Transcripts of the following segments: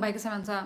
Baik kesemansa.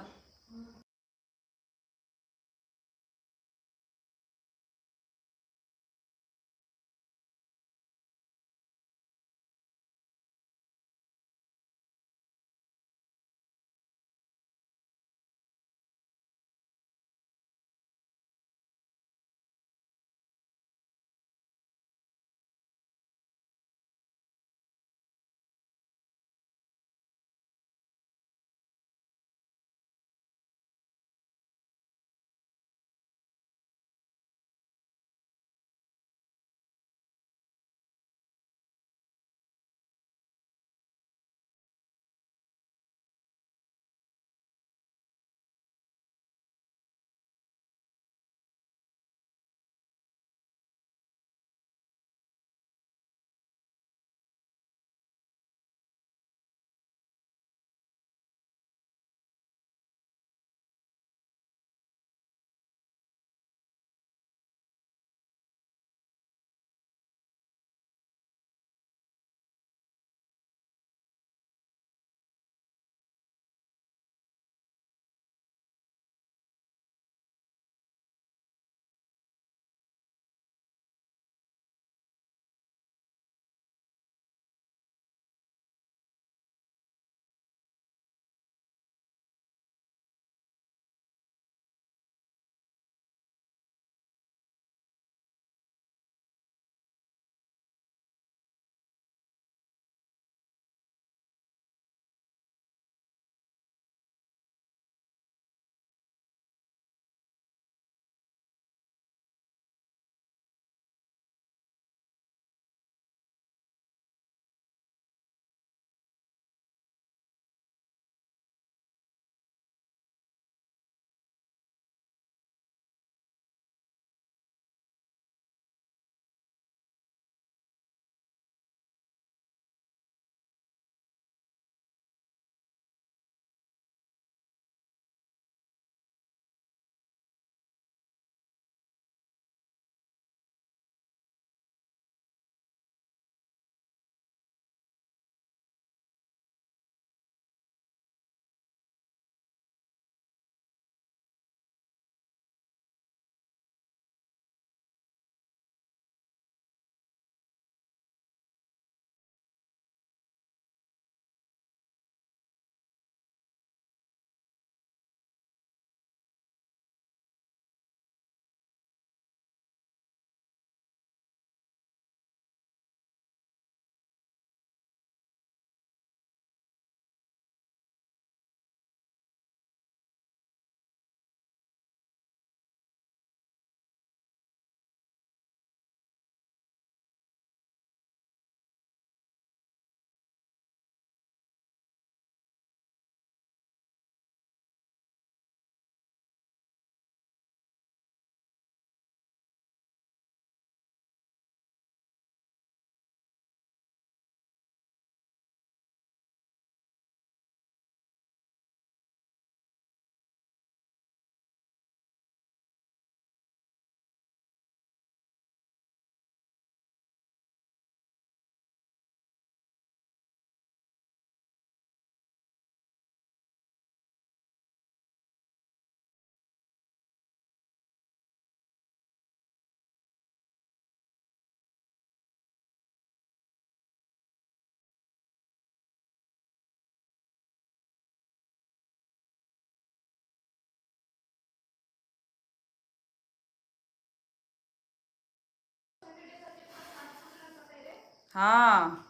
हाँ,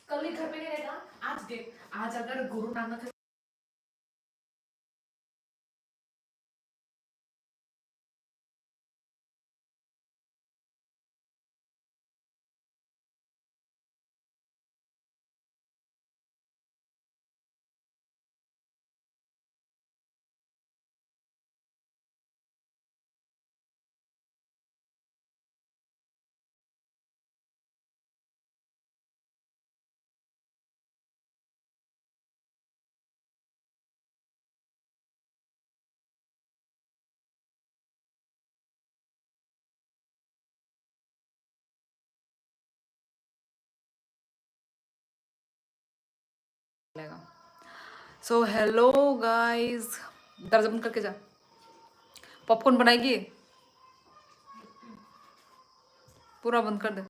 कल ही घर पे नहीं रहेगा। आज देख, आज अगर गुरु नानक चलेगा। सो हेलो गाइस, दरवाजा बंद करके जा। पॉपकॉर्न बनाएगी? पूरा बंद कर दे।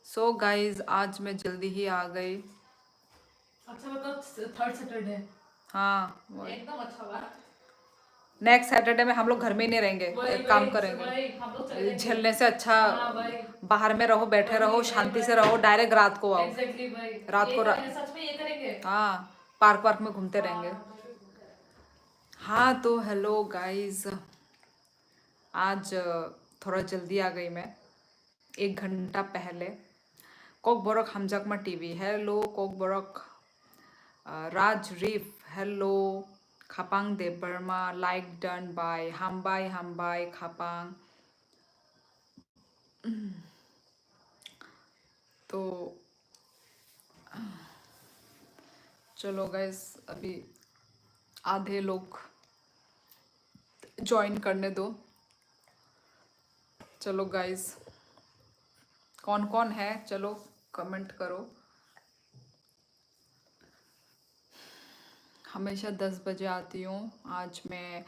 सो गाइस, आज मैं जल्दी ही आ गई। अच्छा बताओ, थर्ड सैटरडे हाँ, एकदम अच्छा बात। नेक्स्ट सैटरडे में हम लोग घर में ही नहीं रहेंगे, एक काम करेंगे। हम लोग चले जाएंगे। झेलने से अच्छा हाँ भाई, बाहर में रहो, बैठे रहो, वही, शांति वही, से रहो, डायरेक्ट रात को आओ। एग्जैक्टली भाई, रात ये को करेंगे, सच में ये करेंगे। हाँ, पार्क वार्क में घूमते रहेंगे। हाँ तो हेलो गाइस, आज थोड़ा जल्दी आ गई मैं, 1 घंटा पहले। कोक बोरक हमजकमा टीवी, हेलो कोक बोरक राज रिफ, hello Khapang Dev Barma, like done by Hambai Khapang. तो चलो गाइस, अभी आधे लोग ज्वाइन करने दो। चलो गाइस, कौन कौन है चलो कमेंट करो। हमेशा 10 बजे आती हूँ, आज मैं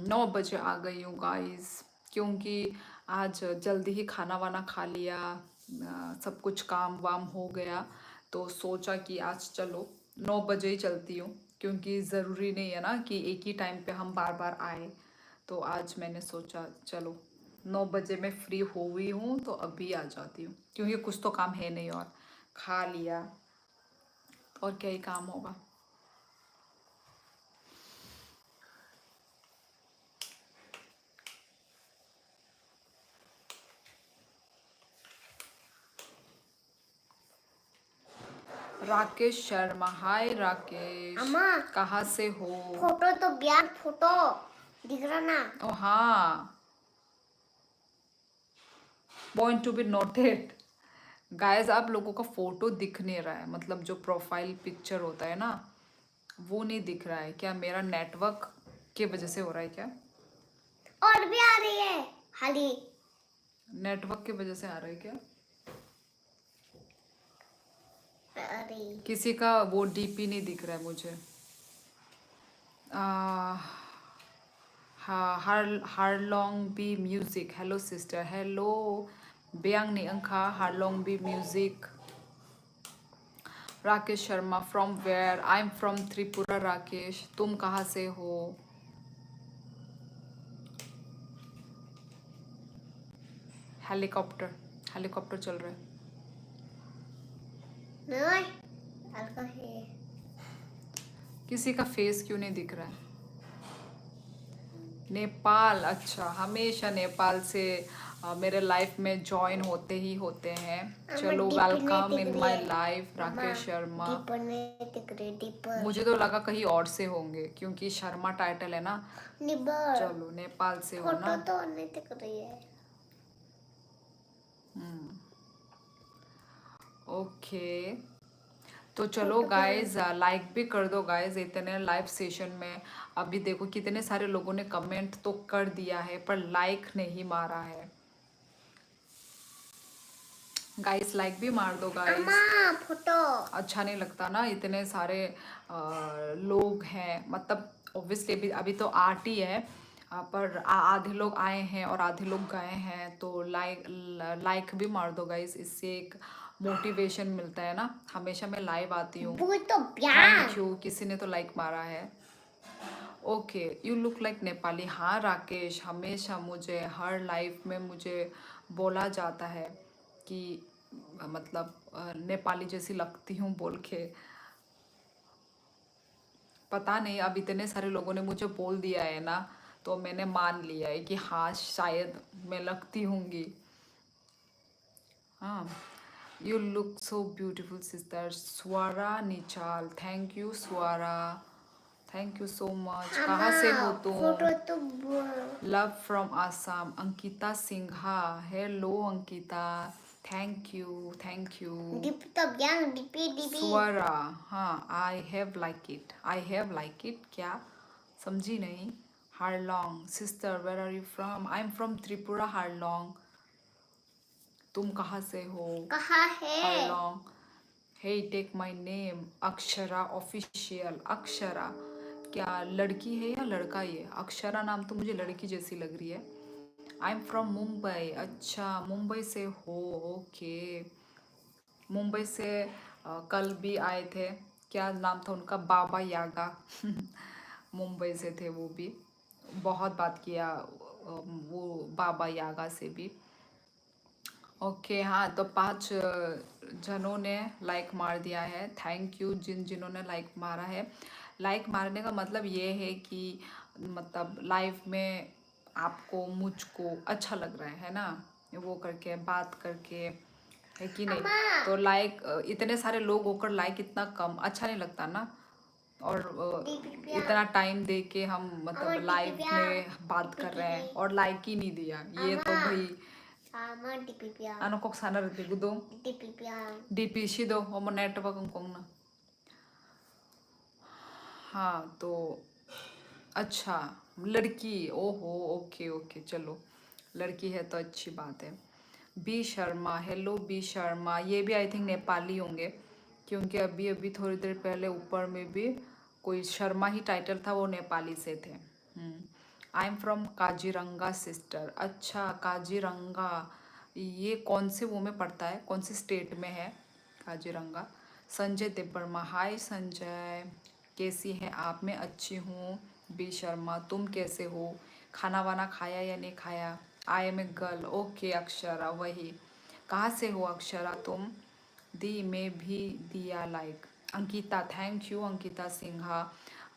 9 बजे आ गई हूँ गाइस, क्योंकि आज जल्दी ही खाना वाना खा लिया, सब कुछ काम वाम हो गया, तो सोचा कि आज चलो 9 बजे ही चलती हूँ, क्योंकि ज़रूरी नहीं है ना कि एक ही टाइम पे हम बार बार आए। तो आज मैंने सोचा चलो 9 बजे मैं फ्री हुई हूँ तो अभी आ जाती हूँ, क्योंकि कुछ तो काम है नहीं, और खा लिया और क्या ही काम होगा। राकेश शर्मा, हाय राकेश, अम्मा, कहाँ से हो? फोटो तो ब्याह फोटो दिख रहा ना। ओ हाँ, point to be noted. Guys, आप लोगों का फोटो दिख नहीं रहा है, मतलब जो प्रोफाइल पिक्चर होता है ना, वो नहीं दिख रहा है। क्या मेरा नेटवर्क की वजह से हो रहा है क्या? और भी आ रही है हाली। नेटवर्क की वजह से आ रहा है क्या? अरे किसी का वो डीपी नहीं दिख रहा है मुझे। Harlong B music, hello sister, hello Beyangni Ankha, Harlong B music. Rakesh Sharma, from where? I am from Tripura. Rakesh, तुम कहाँ से हो? हेलीकॉप्टर, हेलीकॉप्टर चल रहा है। नहीं हल्का है। किसी का फेस क्यों नहीं दिख रहा है? नेपाल, अच्छा, हमेशा नेपाल से मेरे लाइफ में ज्वाइन होते ही होते हैं। चलो welcome in my life Rakesh Sharma. मुझे तो लगा कहीं और से होंगे, क्योंकि शर्मा टाइटल है ना। चलो नेपाल से हो ना। फोटो तो नहीं दिख रही है। ओके, तो चलो गाइज, लाइक भी कर दो गाइज इतने लाइव सेशन में। अभी देखो कितने सारे लोगों ने कमेंट तो कर दिया है, पर लाइक नहीं मारा है। गाइस लाइक भी मार दो गाइस। अम्मा फोटो अच्छा नहीं लगता ना, इतने सारे लोग हैं, मतलब ऑब्वियसली अभी तो आर्ट ही है, पर आधे लोग आए हैं और आधे लोग गए हैं, तो लाइक भी मार दो गाइस, इससे एक मोटिवेशन मिलता है ना। हमेशा मैं लाइव आती हूँ। वो तो थैंक यू, किसी ने तो लाइक मारा है। Okay, you look like Nepali. हाँ राकेश, हमेशा मुझे हर लाइफ में मुझे बोला जाता है कि मतलब नेपाली जैसी लगती हूँ बोल के। पता नहीं, अब इतने सारे लोगों ने मुझे बोल दिया है ना, तो मैंने मान लिया है कि हाँ शायद मैं लगती होंगी। हाँ, you look so beautiful sister. Swara Nichal, thank you Swara, thank you so much. कहाँ से हो फोटो तुम? तो love from Assam, Ankita Singha, hello Ankita, thank you thank you. DP तो ब्यांग डीपी डीपी। स्वरा, हाँ, I have like it, I have like it, क्या समझी नहीं? Harlong, sister where are you from? I am from Tripura Harlong. तुम कहाँ से हो? कहाँ है? हारलोंग, hey take my name Akshara official. Akshara क्या लड़की है या लड़का? ये अक्षरा नाम तो मुझे लड़की जैसी लग रही है। आई एम फ्रॉम मुंबई। अच्छा, मुंबई से हो, ओके। मुंबई से कल भी आए थे। क्या नाम था उनका? बाबा यागा। मुंबई से थे वो भी। बहुत बात किया वो बाबा यागा से भी। ओके हाँ, तो 5 जनों ने लाइक मार दिया है। थैंक यू जिन जिन्होंने लाइक मारा है। लाइक मारने का मतलब ये है कि मतलब लाइफ में आपको मुझको अच्छा लग रहा है ना, वो करके बात करके, है कि नहीं? अम्मा तो लाइक इतने सारे लोग होकर लाइक इतना कम अच्छा नहीं लगता ना। और डीपी पे इतना टाइम दे के हम मतलब अम्मा लाइव में बात कर रहे हैं और लाइक ही नहीं दिया, ये तो भाई अम्मा डीपी पे ano kok sana rete gudo DP पे DPC do homo network kong na। हाँ तो अच्छा, लड़की, ओहो, ओके ओके, चलो लड़की है तो अच्छी बात है। B Sharma, hello B Sharma, ये भी आई थिंक नेपाली होंगे, क्योंकि अभी अभी थोड़ी देर पहले ऊपर में भी कोई शर्मा ही टाइटल था, वो नेपाली से थे। आई एम फ्रॉम काजीरंगा सिस्टर। अच्छा, काजीरंगा ये कौन से वो में पड़ता है, कौन से स्टेट में है काजीरंगा? संजय देवर्मा, हाय संजय, कैसी हैं आप? मैं अच्छी हूँ। बी शर्मा, तुम कैसे हो? खाना वाना खाया या नहीं खाया? I am a girl, okay Akshara, वही। कहाँ से हो अक्षरा तुम? दी में भी दिया like. Ankita, thank you Ankita Sinha.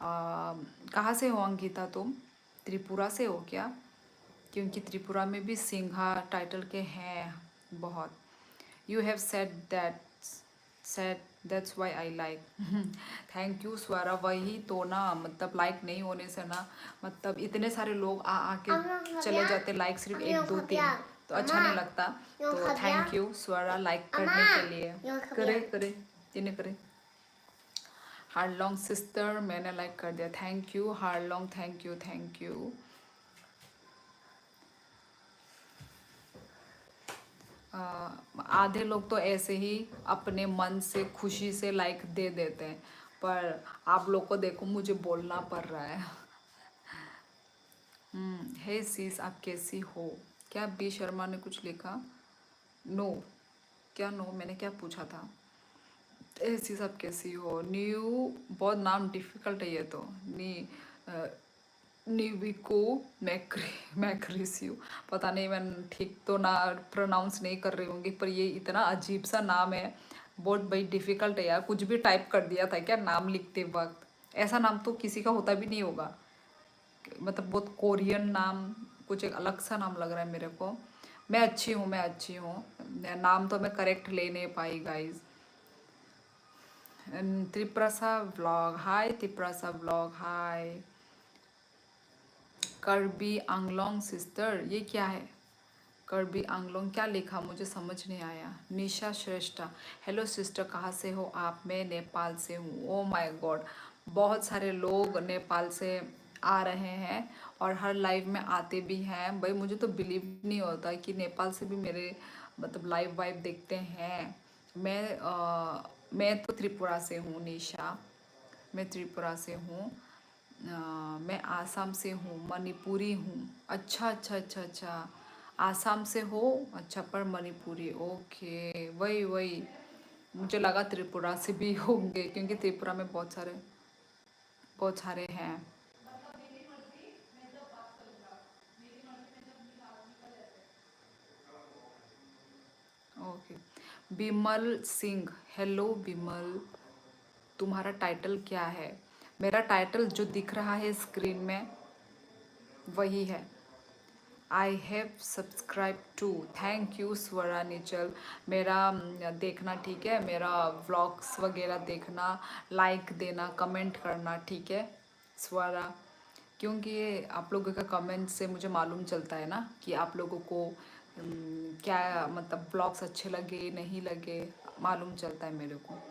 कहाँ से हो अंकिता तुम? त्रिपुरा से हो क्या? क्योंकि त्रिपुरा में भी सिंघा टाइटल के हैं बहुत। You have said that's why I like. Thank you Swara, वही तो ना, मतलब लाइक नहीं होने से ना, मतलब इतने सारे लोग आ आके चले जाते, लाइक सिर्फ 1 2 3, तो अच्छा नहीं लगता। तो थैंक यू स्वरा लाइक करने के लिए। करे करे जिन्हें करे। हार्लॉन्ग सिस्टर, मैंने लाइक कर दिया, थैंक यू हार्लॉन्ग, थैंक यू थैंक यू। आधे लोग तो ऐसे ही अपने मन से खुशी से लाइक दे देते हैं, पर आप लोग को देखो मुझे बोलना पड़ रहा है। हे सीस, आप कैसी हो? क्या बी शर्मा ने कुछ लिखा? नो, क्या नो, मैंने क्या पूछा था? हे सीस, आप कैसी हो? न्यू, बहुत नाम डिफिकल्ट है ये तो। निविको मैक्रिसियो, पता नहीं मैं ठीक तो ना प्रोनाउंस नहीं कर रही होंगी, पर ये इतना अजीब सा नाम है, बहुत भाई डिफ़िकल्ट है यार। कुछ भी टाइप कर दिया था क्या नाम लिखते वक्त? ऐसा नाम तो किसी का होता भी नहीं होगा, मतलब बहुत कोरियन नाम, कुछ एक अलग सा नाम लग रहा है मेरे को। मैं अच्छी हूँ, मैं अच्छी हूँ। नाम तो मैं करेक्ट ले नहीं पाई गाइज। त्रिप्रसा व्लॉग, हाय त्रिप्रसा व्लॉग, हाय। करबी आंगलोंग सिस्टर, ये क्या है? करबी आंगलोंग क्या लिखा, मुझे समझ नहीं आया। निशा श्रेष्ठा, हेलो सिस्टर, कहाँ से हो आप? मैं नेपाल से हूँ। ओ माय गॉड, बहुत सारे लोग नेपाल से आ रहे हैं और हर लाइव में आते भी हैं। भाई मुझे तो बिलीव नहीं होता कि नेपाल से भी मेरे मतलब लाइव वाइव देखते हैं। मैं तो त्रिपुरा से हूँ निशा, मैं त्रिपुरा से हूँ। मैं आसाम से हूँ, मणिपुरी हूँ। अच्छा अच्छा अच्छा अच्छा, आसाम से हो, अच्छा, पर मणिपुरी, ओके, वही वही, मुझे लगा त्रिपुरा से भी होंगे, क्योंकि त्रिपुरा में बहुत सारे हैं। ओके, बिमल सिंह, हेलो बिमल, तुम्हारा टाइटल क्या है? मेरा टाइटल जो दिख रहा है स्क्रीन में वही है। I have subscribe to, thank you Swara निचल। मेरा देखना, ठीक है, मेरा व्लॉग्स वगैरह देखना, लाइक देना, कमेंट करना, ठीक है स्वरा, क्योंकि ये आप लोगों का कमेंट से मुझे मालूम चलता है ना कि आप लोगों को क्या मतलब व्लॉग्स अच्छे लगे नहीं लगे, मालूम चलता है मेरे को।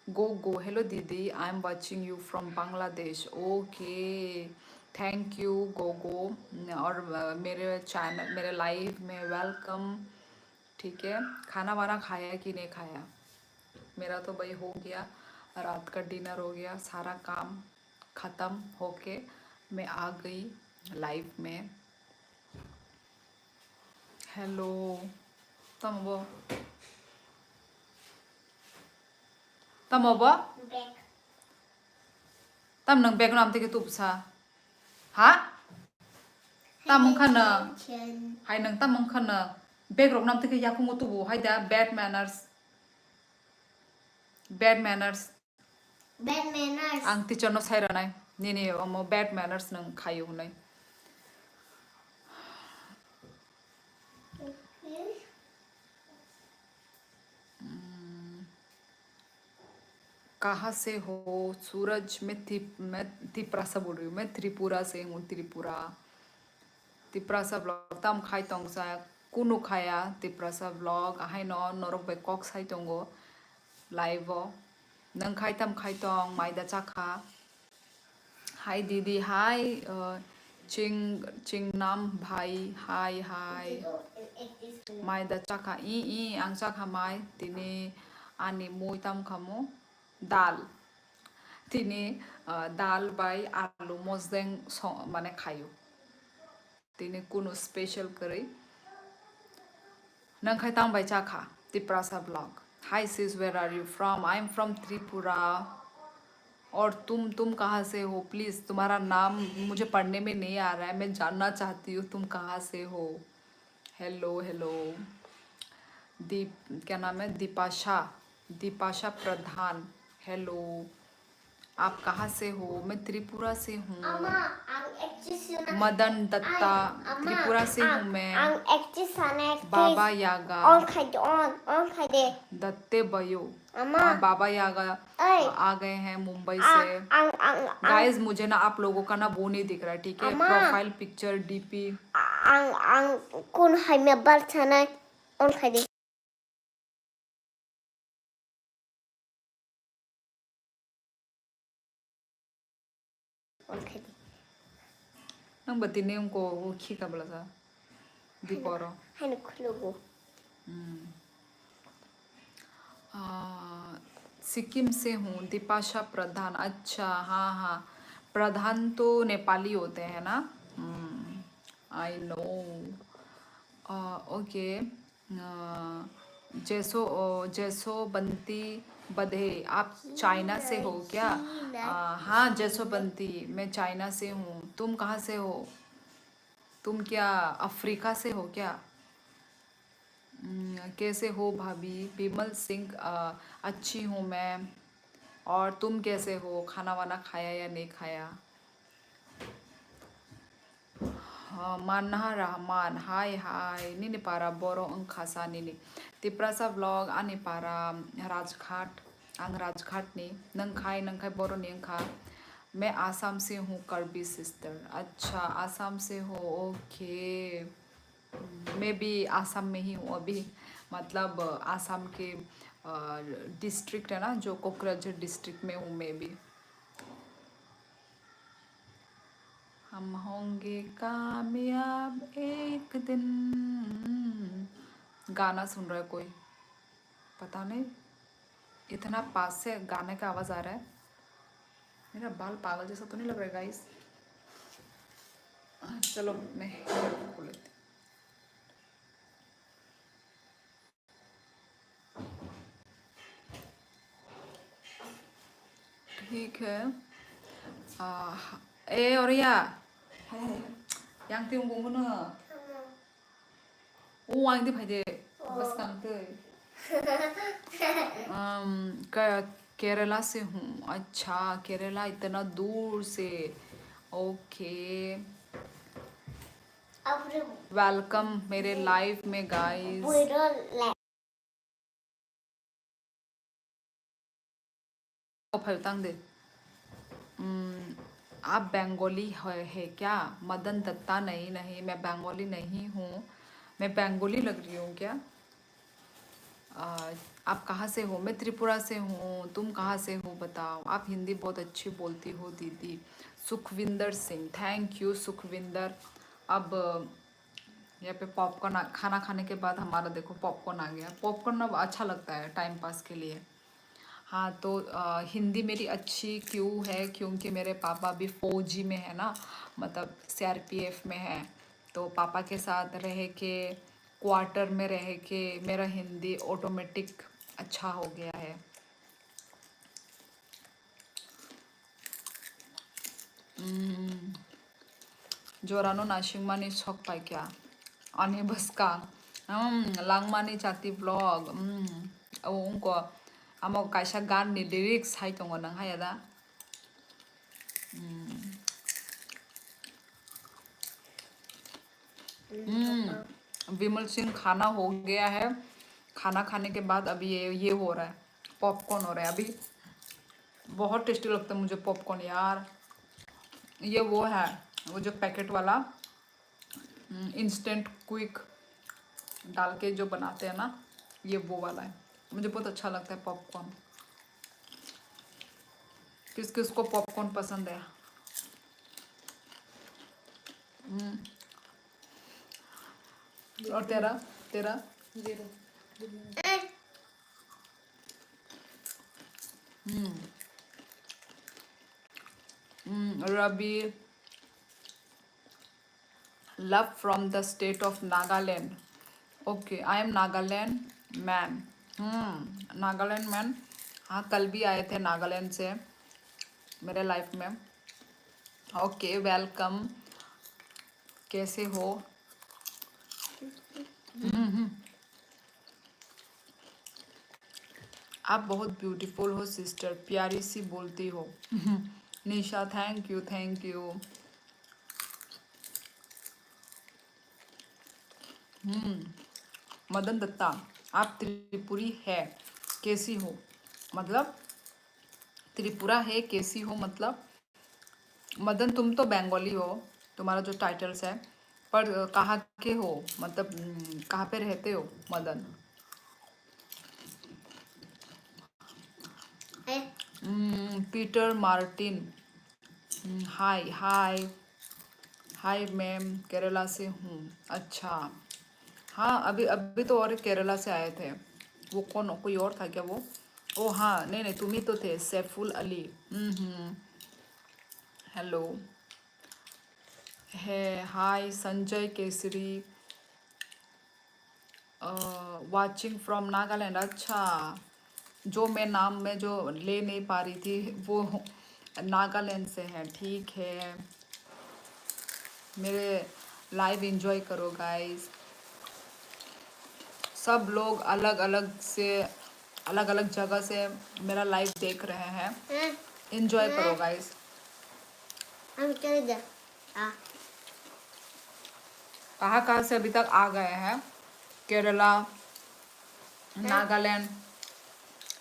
गो गो, हेलो दीदी, I am watching you from Bangladesh, okay, thank you go go. और मेरे चैनल, मेरे लाइव में वेलकम, ठीक है। खाना वाना खाया कि नहीं खाया? मेरा तो भाई हो गया, रात का डिनर हो गया, सारा काम ख़त्म होके मैं आ गई लाइव में। हेलो तमबो तमबो Back. तम नंग बैकग्राउंड के तुपसा हा तम खन Attention. हाय नंग तम खन बैकग्राउंड नाम के याकुंग तुबो हाय दा बैड मैनर्स Bad manners. आं टीचर नो साइरानाय निने अमो बैड मैनर्स नंग खायो हुनाय Okay. कहाँ से हो सूरज? मैं त्रिपुरा से बोल रही हूँ, मैं त्रिपुरा से हूँ, त्रिपुरा सा ब्लॉग तम खाई तोंग सा कुनु खाया त्रिपुरा सा ब्लॉग हाय नरक बे कॉक साई तोंगो लाइव नंग खाई तम खाई तोंग माइदा चाखा हाय दीदी हाय चिंगनाम भाई हाय हाय माइदा चाखा ई आं चाखा माय तिने आनी मुई तम खामो दाल तिने दाल बाय आलू मजदें माने खायो तिने कुनु स्पेशल करी नंग खाई तम बाय चाखा Tripura blog hi sis where are you from? I am from Tripura. और तुम कहाँ से हो? प्लीज़ तुम्हारा नाम मुझे पढ़ने में नहीं आ रहा है, मैं जानना चाहती हूँ तुम कहाँ से हो। हेलो हेलो दीप क्या नाम है? दीपाशा प्रधान। हेलो आप कहाँ से हो? मैं त्रिपुरा से हूँ। Ama, ang actress yun. Madan Dutta Ama, Tripura से हूँ मैं। ang actress sana actress. बाबा यागा On kay de. दत्ते बयो अम्मा। बाबा यागा ऐ। आ गए हैं मुंबई से। Ang गाइस मुझे ना आप लोगों का ना वो नहीं दिख रहा है, ठीक है? अम्मा। Profile picture DP ang kun hay me bal sana on kay de. On kay de. नंग बतिने उनको वो खी का बोला था दीपोरो Hay nagkulugo. सिक्किम से हूँ दीपाशा प्रधान। अच्छा हाँ हाँ प्रधान तो नेपाली होते हैं ना। आई नो ओके जैसोबंती बधे आप चाइना से हो क्या? हाँ जैसोबंती मैं चाइना से हूँ। तुम कहाँ से हो? तुम क्या अफ्रीका से हो क्या? कैसे हो भाभी? विमल सिंह अच्छी हूँ मैं। और तुम कैसे हो? खाना वाना खाया या नहीं खाया? मानहा रहमान हाय हाय निने पारा बोरो अंखासा निने तिप्रासा व्लॉग आने पारा राजघाट आंग राजघाट ने नंखाई बोरो नेंखा। मैं आसाम से हूँ कर्बी सिस्टर। अच्छा आसाम से हो, ओके। मैं भी आसाम में ही हूँ अभी, मतलब आसाम के डिस्ट्रिक्ट है ना जो कोकराझार डिस्ट्रिक्ट में हूँ मैं भी। हम होंगे कामयाब एक दिन। गाना सुन रहा है कोई, पता नहीं इतना पास से गाने का आवाज़ आ रहा है। मेरा बाल पागल जैसा तो नहीं लग रहा है गाइस? चलो मैं खोल लेती हूँ। ठीक है ए और या yang tiung gong na o ang di phai de बस काम तो केरला से हूँ। अच्छा केरला इतना दूर से, ओके। वेलकम मेरे लाइव में गाइस। दे आप बंगाली है क्या? मदन दत्ता नहीं नहीं मैं बंगाली नहीं हूँ। मैं बंगाली लग रही हूँ क्या? आप कहाँ से हो? मैं त्रिपुरा से हूँ। तुम कहाँ से हो बताओ? आप हिंदी बहुत अच्छी बोलती हो दीदी। Sukhvinder Singh, thank you Sukhvinder. अब यहाँ पे पॉपकॉर्न खाना खाने के बाद हमारा देखो पॉपकॉर्न आ गया। पॉपकॉर्न अब अच्छा लगता है टाइम पास के लिए। हाँ तो हिंदी मेरी अच्छी क्यों है, क्योंकि मेरे पापा भी फौजी में है ना, मतलब सीआरपीएफ में है। तो पापा के साथ रह के, क्वार्टर में रह के मेरा हिंदी ऑटोमेटिक अच्छा हो गया है। जोरानो नाशिंगमानी छक पाई क्या अनि बसका langmani chati vlog ungko amo kaisa gan ni lyrics hai tongo nang hai da विमल सिंह खाना हो गया है। खाना खाने के बाद अभी ये हो रहा है, पॉपकॉर्न हो रहा है अभी। बहुत टेस्टी लगता है मुझे पॉपकॉर्न यार। ये वो है, वो जो पैकेट वाला इंस्टेंट क्विक डाल के जो बनाते हैं ना, ये वो वाला है। मुझे बहुत अच्छा लगता है पॉपकॉर्न। किस किस को पॉपकॉर्न पसंद है? और तेरा तेरा zero. Ravi love from the state of Nagaland. Okay, I am Nagaland man. Nagaland man. हाँ कल भी आए थे नागालैंड से मेरे लाइफ में। ओके वेलकम, कैसे हो? आप बहुत ब्यूटीफुल हो सिस्टर, प्यारी सी बोलती हो। Nisha thank you thank you. Madan Datta आप त्रिपुरी है कैसी हो? मतलब त्रिपुरा है कैसी हो मतलब? मदन तुम तो बंगाली हो, तुम्हारा जो टाइटल्स है, पर कहाँ के हो मतलब कहाँ पे रहते हो मदन? पीटर मार्टिन हाय हाय हाय मैम, केरला से हूँ। अच्छा हाँ, अभी अभी तो और केरला से आए थे। वो कौन, कोई और था क्या वो? ओ हाँ, नहीं नहीं तुम ही तो थे, सैफुल अली। हेलो है, हाय संजय केसरी वाचिंग फ्रॉम नागालैंड। अच्छा, जो मैं नाम में जो ले नहीं पा रही थी वो नागालैंड से है। ठीक है, मेरे लाइव एंजॉय करो गाइस। सब लोग अलग अलग से, अलग अलग जगह से मेरा लाइव देख रहे हैं। एंजॉय करो गाइस। कहाँ कहाँ से अभी तक आ गए हैं? केरला, नागालैंड,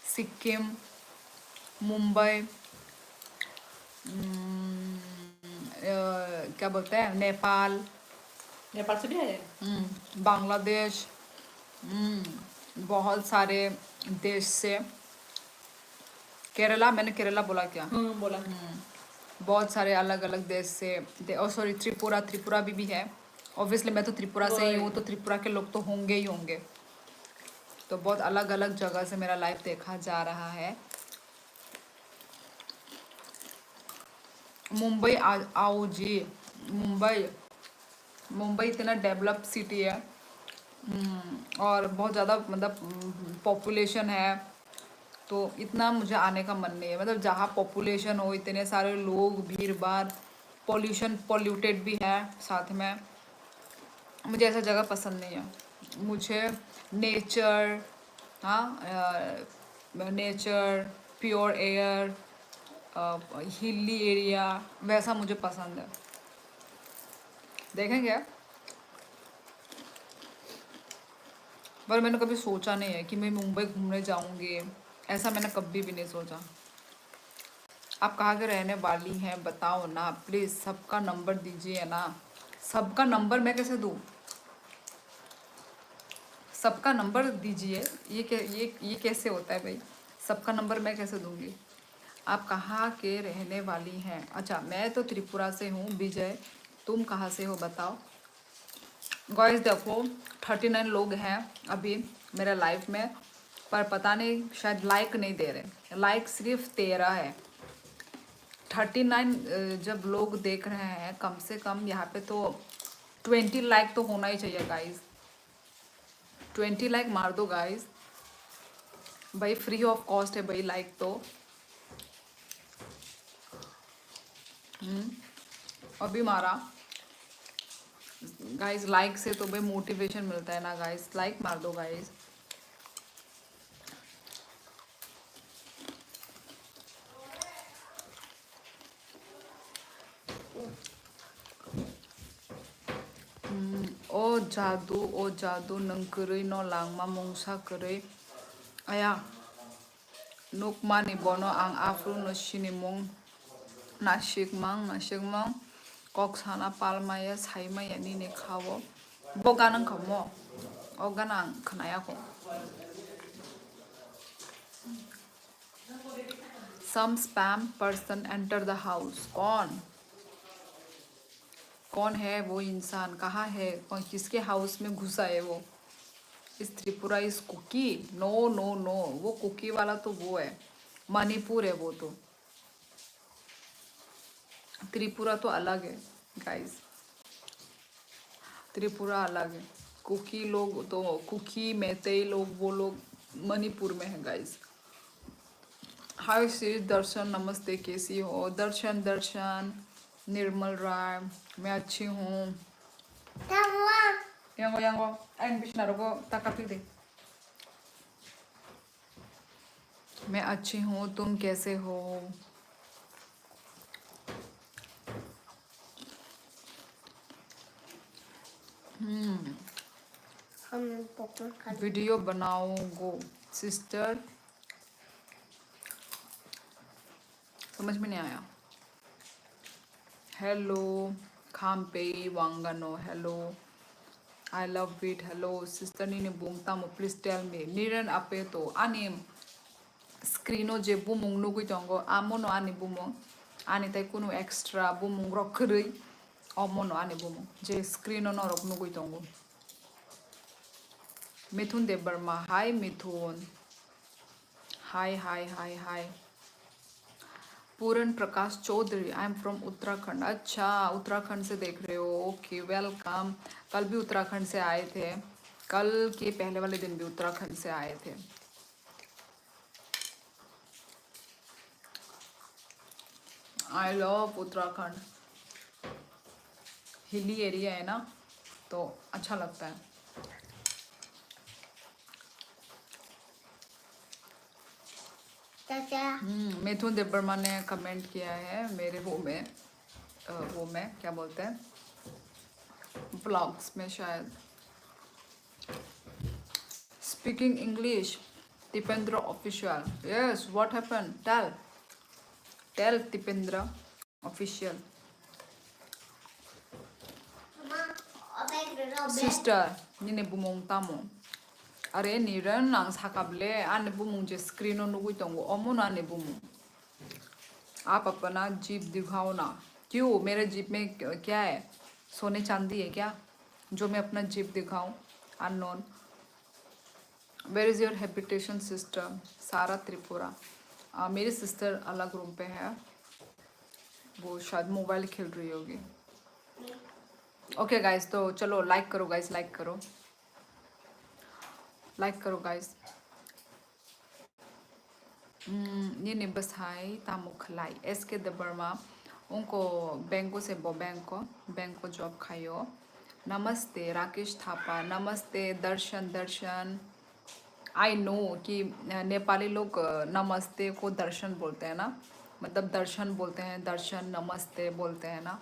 सिक्किम, मुंबई, क्या बोलते हैं, नेपाल, नेपाल से भी आए। बांग्लादेश, बहुत सारे देश से। केरला, मैंने केरला बोला क्या? बोला। बहुत सारे अलग अलग देश से और सॉरी त्रिपुरा, त्रिपुरा भी है। ऑब्वियसली मैं तो त्रिपुरा से ही हूँ, तो त्रिपुरा के लोग तो होंगे ही होंगे। तो बहुत अलग अलग जगह से मेरा लाइव देखा जा रहा है। मुंबई आओ जी। मुंबई इतना डेवलप सिटी है और बहुत ज़्यादा मतलब पॉपुलेशन है, तो इतना मुझे आने का मन नहीं है। मतलब जहाँ पॉपुलेशन हो, इतने सारे लोग, भीड़ भाड़, पॉल्यूशन, पॉल्यूटेड भी है साथ में, मुझे ऐसा जगह पसंद नहीं है। मुझे नेचर, हाँ nature, pure air, hilly area, वैसा मुझे पसंद है। देखेंगे, पर मैंने कभी सोचा नहीं है कि मैं मुंबई घूमने जाऊंगी, ऐसा मैंने कभी भी नहीं सोचा। आप कहाँ के रहने वाली हैं बताओ ना प्लीज़, सबका नंबर दीजिए ना। सबका नंबर मैं कैसे दूँ? सबका नंबर दीजिए, ये कैसे होता है भाई? सबका नंबर मैं कैसे दूंगी? आप कहाँ के रहने वाली हैं? अच्छा, मैं तो त्रिपुरा से हूँ। विजय, तुम कहाँ से हो बताओ? गाइस देखो 39 लोग हैं अभी मेरा लाइफ में, पर पता नहीं शायद लाइक नहीं दे रहे। लाइक सिर्फ 13 है। 39 जब लोग देख रहे हैं, कम से कम यहाँ पे तो 20 लाइक तो होना ही चाहिए गाइस। 20 लाइक मार दो गाइस। भाई फ्री ऑफ कॉस्ट है भाई लाइक तो। अभी मारा गाइस। लाइक से तो भाई मोटिवेशन मिलता है ना गाइस। लाइक मार दो गाइस। ओ जादू नंकरै न लांगमा मंसा करै आया नुकमानि बोनो आं आफ्रु न सिनिमं नासिकमां कक्साना पालमाया साइमाया निने खावो बगानों खमो अगानां खनायाखो। Some spam person enter the house। कौन है वो इंसान? कहाँ है? कौन किसके हाउस में घुसा है वो? इस त्रिपुरा इस कुकी? नो नो नो, वो कुकी वाला तो वो है, मणिपुर है वो तो। त्रिपुरा तो अलग है गाइस। त्रिपुरा अलग है। कुकी लोग तो, कुकी मैतेई लोग, वो लोग मणिपुर में है गाइस। हाय श्री दर्शन, नमस्ते, कैसी हो? दर्शन निर्मल राय, मैं अच्छी हूँ। यांगो एन बिश्नारो को ताका दे। मैं अच्छी हूँ, तुम कैसे हो? वीडियो बनाओ सिस्टर। समझ में नहीं आया। हेलो खामपे वांगनो, hello I love it, hello sister नी बुंगता मो प्लीज टेल मी निरन अपे तो आनी स्क्रीनो जे बुमुंग नुगुई दंगो आमोनो आनी बुमुंग आनी ताई कुनु एक्स्ट्रा बुमुंग रखरै अमोनो आनी बुमुंग जे स्क्रीनो नरक नुगुई दंगो। Mithun Debbarma, hi Mithun, hi. Puran Prakash Chaudhary, I am from Uttarakhand. अच्छा उत्तराखंड से देख रहे हो, ओके वेलकम। कल भी उत्तराखंड से आए थे, कल के पहले वाले दिन भी उत्तराखंड से आए थे। I love Uttarakhand. Hilly area है ना तो अच्छा लगता है। मिथुन देव वर्मा ने कमेंट किया है मेरे वो में क्या बोलते हैं ब्लॉग्स में शायद। Speaking English Dipendra official, yes what happen, tell Dipendra official. Sister निने बुमोंग तामो, अरे निरन आं साकाबले आने बुमुंग जे स्क्रीन नुगुई दंगो अमोन आने बुमुंग। आप अपना जीप दिखाओ ना। क्यों, मेरे जीप में क्या है? सोने चांदी है क्या जो मैं अपना जीप दिखाऊं? Unknown. Where is your habitation sister? सारा त्रिपुरा। मेरी सिस्टर अलग रूम पे है, वो शायद मोबाइल खेल रही होगी। ओके गाइस, तो चलो लाइक करो गाइस, लाइक करो गाइस। ये बस हाई तामुखलाई एसके द बर्मा उनको बैंको से बैंको जॉब खायो। नमस्ते राकेश थापा, नमस्ते दर्शन। आई नो कि नेपाली लोग नमस्ते को दर्शन बोलते हैं ना, मतलब दर्शन बोलते हैं, दर्शन नमस्ते बोलते हैं ना।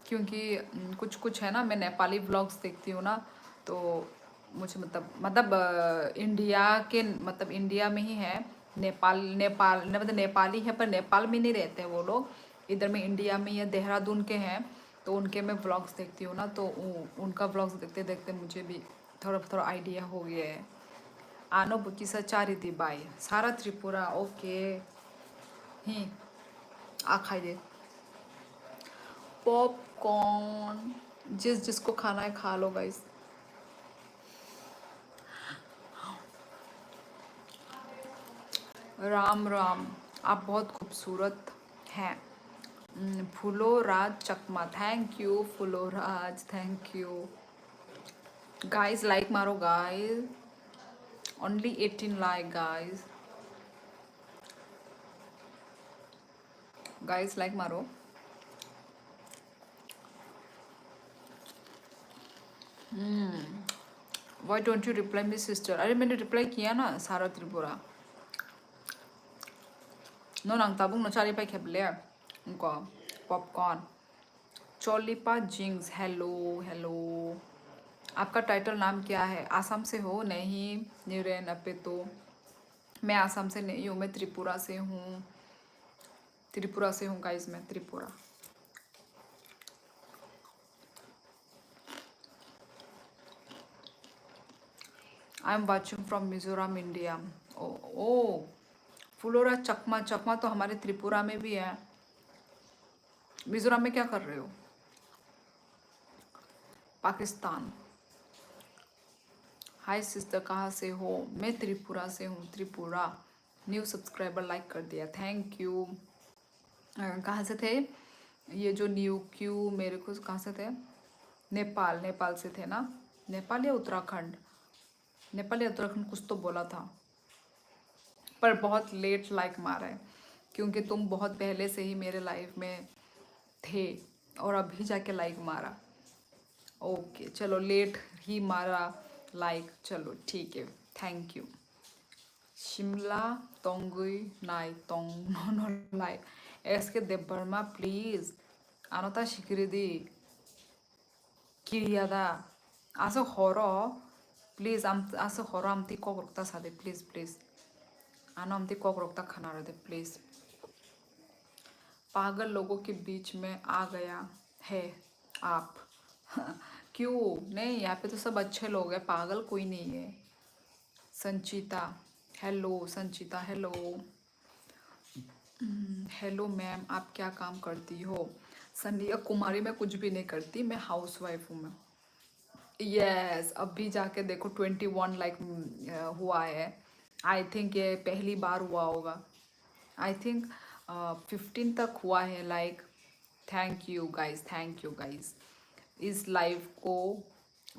क्योंकि कुछ है ना, मैं नेपाली व्लॉग्स देखती हूँ ना, तो मुझे मतलब इंडिया के, मतलब इंडिया में ही है, नेपाल मतलब नेपाली है पर नेपाल में नहीं रहते हैं वो लोग, इधर में इंडिया में या देहरादून के हैं, तो उनके मैं व्लॉग्स देखती हूँ ना, तो उनका व्लॉग्स देखते देखते मुझे भी थोड़ा आइडिया हो गया है। आनो बुकी सा चारिती बाई सारा त्रिपुरा, ओके ही आ खाई दे पॉपकॉर्न, जिसको खाना है खा लो गाइस। राम राम, आप बहुत खूबसूरत हैं। फूलो राज चकमा, thank you Phulo Raj, thank you guys. Like मारो guys, only 18 like guys. Guys like मारो। Why don't you reply me sister? अरे मैंने रिप्लाई किया ना सारा त्रिपुरा। नो नंग ताबुंग नचारी पाई खेबले उनको पॉपकॉर्न चोलिपा जिंग्स। हेलो हेलो, आपका टाइटल नाम क्या है? आसाम से हो? नहीं न्यूरेन अपे तो मैं आसाम से नहीं हूँ, मैं त्रिपुरा से हूँ। त्रिपुरा से हूँ गाइस, मैं Tripura. I am watching from Mizoram India. ओ ओ फुलोरा चकमा, चकमा तो हमारे त्रिपुरा में भी है। मिजोरम में क्या कर रहे हो? पाकिस्तान। हाय सिस्टर, कहाँ से हो? मैं त्रिपुरा से हूँ, त्रिपुरा। न्यू सब्सक्राइबर लाइक कर दिया, थैंक यू। कहाँ से थे ये जो न्यू क्यू मेरे को? कहाँ से थे? नेपाल, नेपाल से थे ना? नेपाल या उत्तराखंड? नेपाल या उत्तराखंड कुछ तो बोला था, पर बहुत लेट लाइक मारा है क्योंकि तुम बहुत पहले से ही मेरे लाइफ में थे और अभी जाके लाइक मारा। ओके चलो, लेट ही मारा लाइक, चलो ठीक है, थैंक यू। शिमला तोंगुई नाई तोंग नो लाइक एसके देबर्मा प्लीज आनता शिखरिदी किरियादा आसो हरो प्लीज आसो हरो आमती कक रक्ता सादे प्लीज प्लीज आनो आमती कक रक्ता खाना रहे प्लीज। पागल लोगों के बीच में आ गया है आप। क्यों नहीं, यहाँ पे तो सब अच्छे लोग हैं, पागल कोई नहीं है। संचिता हेलो, संचिता हेलो। हेलो मैम, आप क्या काम करती हो? संध्या कुमारी मैं कुछ भी नहीं करती, मैं हाउस वाइफ हूँ मैं। यस अभी जाके देखो 21 लाइक हुआ है। आई थिंक ये पहली बार हुआ होगा। आई थिंक 15 तक हुआ है like. Thank you guys, thank you guys इस लाइव को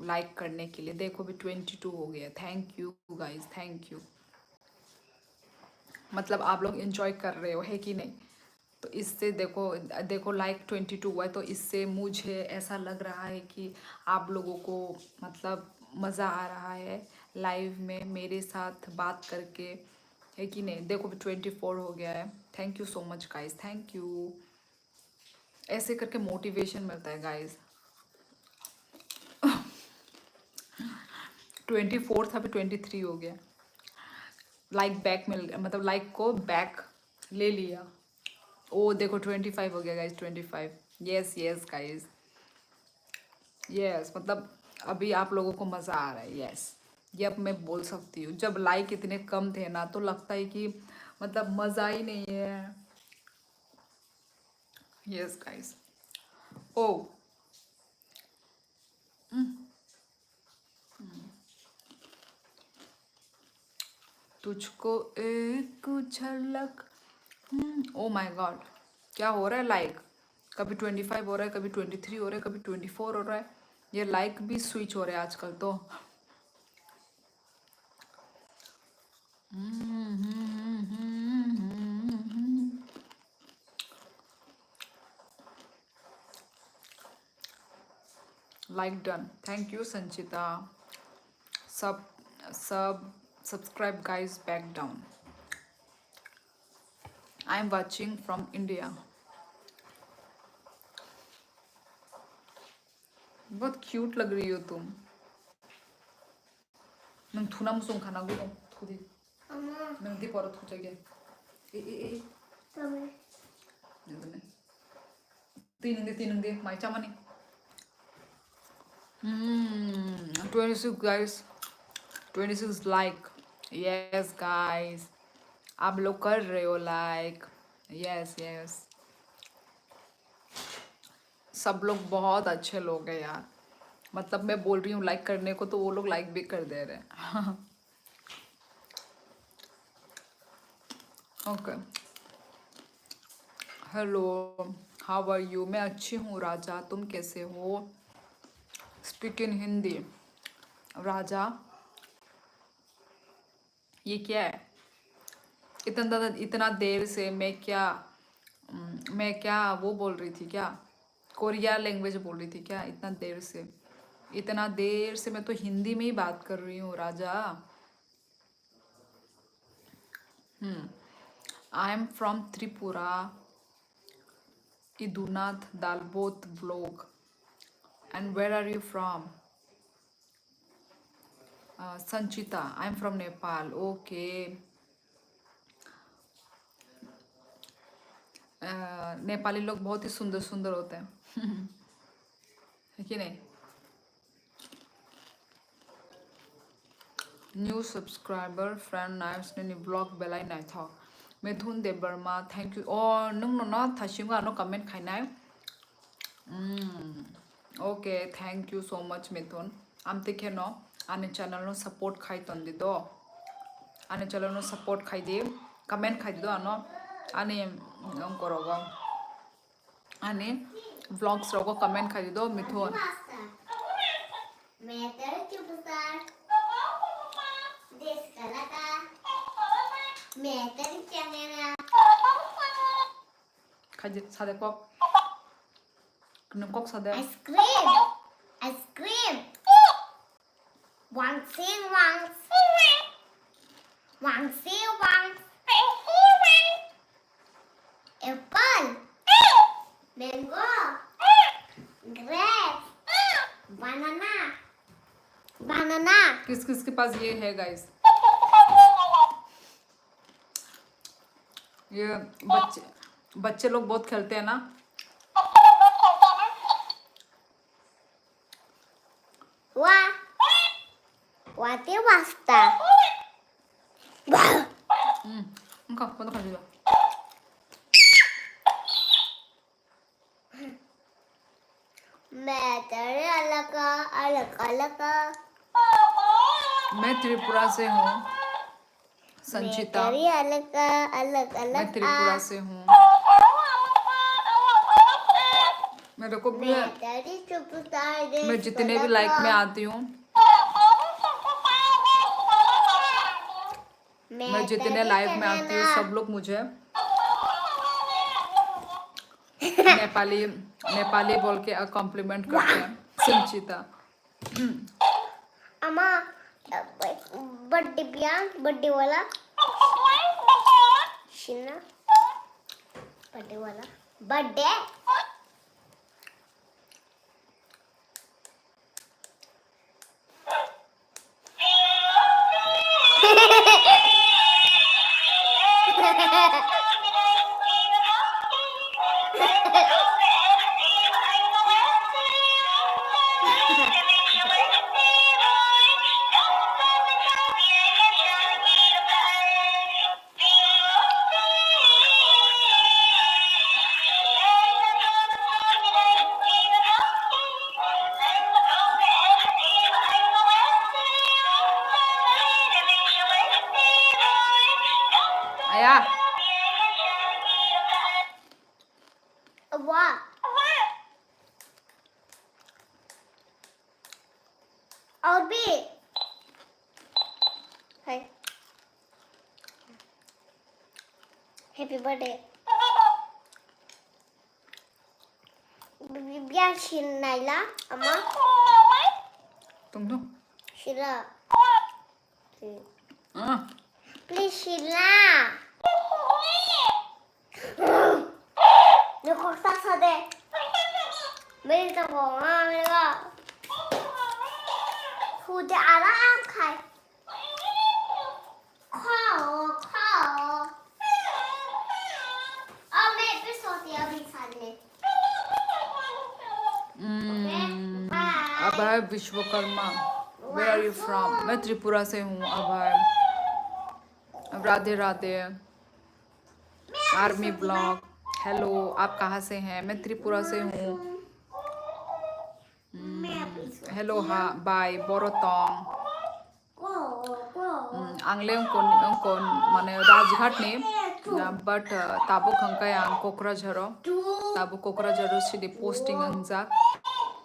लाइक करने के लिए। देखो अभी 22 हो गया। Thank you guys, thank you. मतलब आप लोग इन्जॉय कर रहे हो है कि नहीं? तो इससे देखो देखो लाइक 22 हुआ है, तो इससे मुझे ऐसा लग रहा है कि आप लोगों को मतलब मज़ा आ रहा है लाइव में मेरे साथ बात करके, है कि नहीं? देखो अभी 24 हो गया है। Thank you so much guys, thank you. ऐसे करके मोटिवेशन मिलता है गाइस। 24 था, अभी 23 हो गया। लाइक बैक मिल गया, मतलब लाइक को बैक ले लिया। ओ देखो 25 हो गया guys, 25। Yes yes guys, yes मतलब अभी आप लोगों को मज़ा आ रहा है। यस ये अब मैं बोल सकती हूँ। जब लाइक इतने कम थे ना तो लगता है कि मतलब मज़ा ही नहीं है। Yes guys. ओ तुझको एक झलक। ओ माय गॉड, क्या हो रहा है? लाइक कभी 25 हो रहा है, कभी 23 हो रहा है, कभी 24 हो रहा है। ये लाइक भी स्विच हो रहे हैं आजकल तो। लाइक डन, थैंक यू संचिता। सब सब subscribe guys, back down. I am watching from India. बहुत क्यूट लग रही हो तुम। नंग थुना मुसुम खाना गो थुदी नंग दी पर थु जगे ए Tamam. नंग तीन दे माई चामनी। 26 गाइस, 26 लाइक। यस गाइस, आप लोग कर रहे हो लाइक। यस यस, सब लोग बहुत अच्छे लोग हैं यार। मतलब मैं बोल रही हूँ लाइक करने को तो वो लोग लाइक भी कर दे रहे हैं। Okay, hello, how are you? मैं अच्छी हूँ राजा, तुम कैसे हो? Speak in Hindi. राजा, ये क्या है? इतना देर से मैं क्या वो बोल रही थी क्या? कोरिया लैंग्वेज बोल रही थी क्या? इतना देर से मैं तो हिंदी में ही बात कर रही हूँ Raja. I am from Tripura, इदुनाथ दालबोत blog. And where are you from? Sanchita, I am from Nepal. Okay, Nepali लोग बहुत ही सुंदर सुंदर होते हैं है कि नहीं? न्यू सब्सक्राइबर फ्रेंड नाइम्स ने ब्लॉग बेलाई नाइ था मिथुन देवर्मा, थैंक यू। और नो थाशिंगा नो कमेंट खाइनाय। Okay, thank you so much Mithun. आम तेखे नो आने चैनल नो सपोर्ट खाई तंदी दो, आने चैनल नो सपोर्ट खाई दे, कमेंट खाई दो आनो आने करोगा, आने व्लॉग्स रोगो कमेंट खाई दो मिथुन। मैं तेरे चुपचार देश कलाका मैं तेरे चंगेना खाई सादे कॉक कॉक सादे आइसक्रीम वांग एप्पल मैंगो ग्रेप्स बनाना किस किस के पास ये है गाइस? ये बच्चे लोग बहुत खेलते हैं ना। वाते वास्ता उनका बंद कर दो। मैं तेरे अलग मैं त्रिपुरा से हूँ संचिता, मैं त्रिपुरा से हूँ। मेरे को भी मैं जितने भी लाइक में आती हूँ, मैं जितने लाइव में आती हूँ सब लोग मुझे नेपाली बोल के कॉम्प्लीमेंट करते हैं। संचिता अम्मा बर्थडे वाला शिना बर्थडे वाला बर्थडे आया वाह और भी है हैप्पी बर्थडे बिया शिनाइला अम्मा तुम तो शिला हाँ प्लीज शिला देखो साथ दे मेरे तो मेरा खुद आराम खाए खाओ अब मैं भी सोती अभी सामने Abhay Vishwakarma, where are you from? मैं त्रिपुरा से हूँ Abhay. Radhe Radhe, army blog, hello, आप कहाँ से हैं? मैं त्रिपुरा से हूँ। हेलो, हाँ बाय बोरोतोंग आंगले माने राजघाट ने but tabo khangkai ang Kokrajharo tabo Kokrajharo sidi posting angjak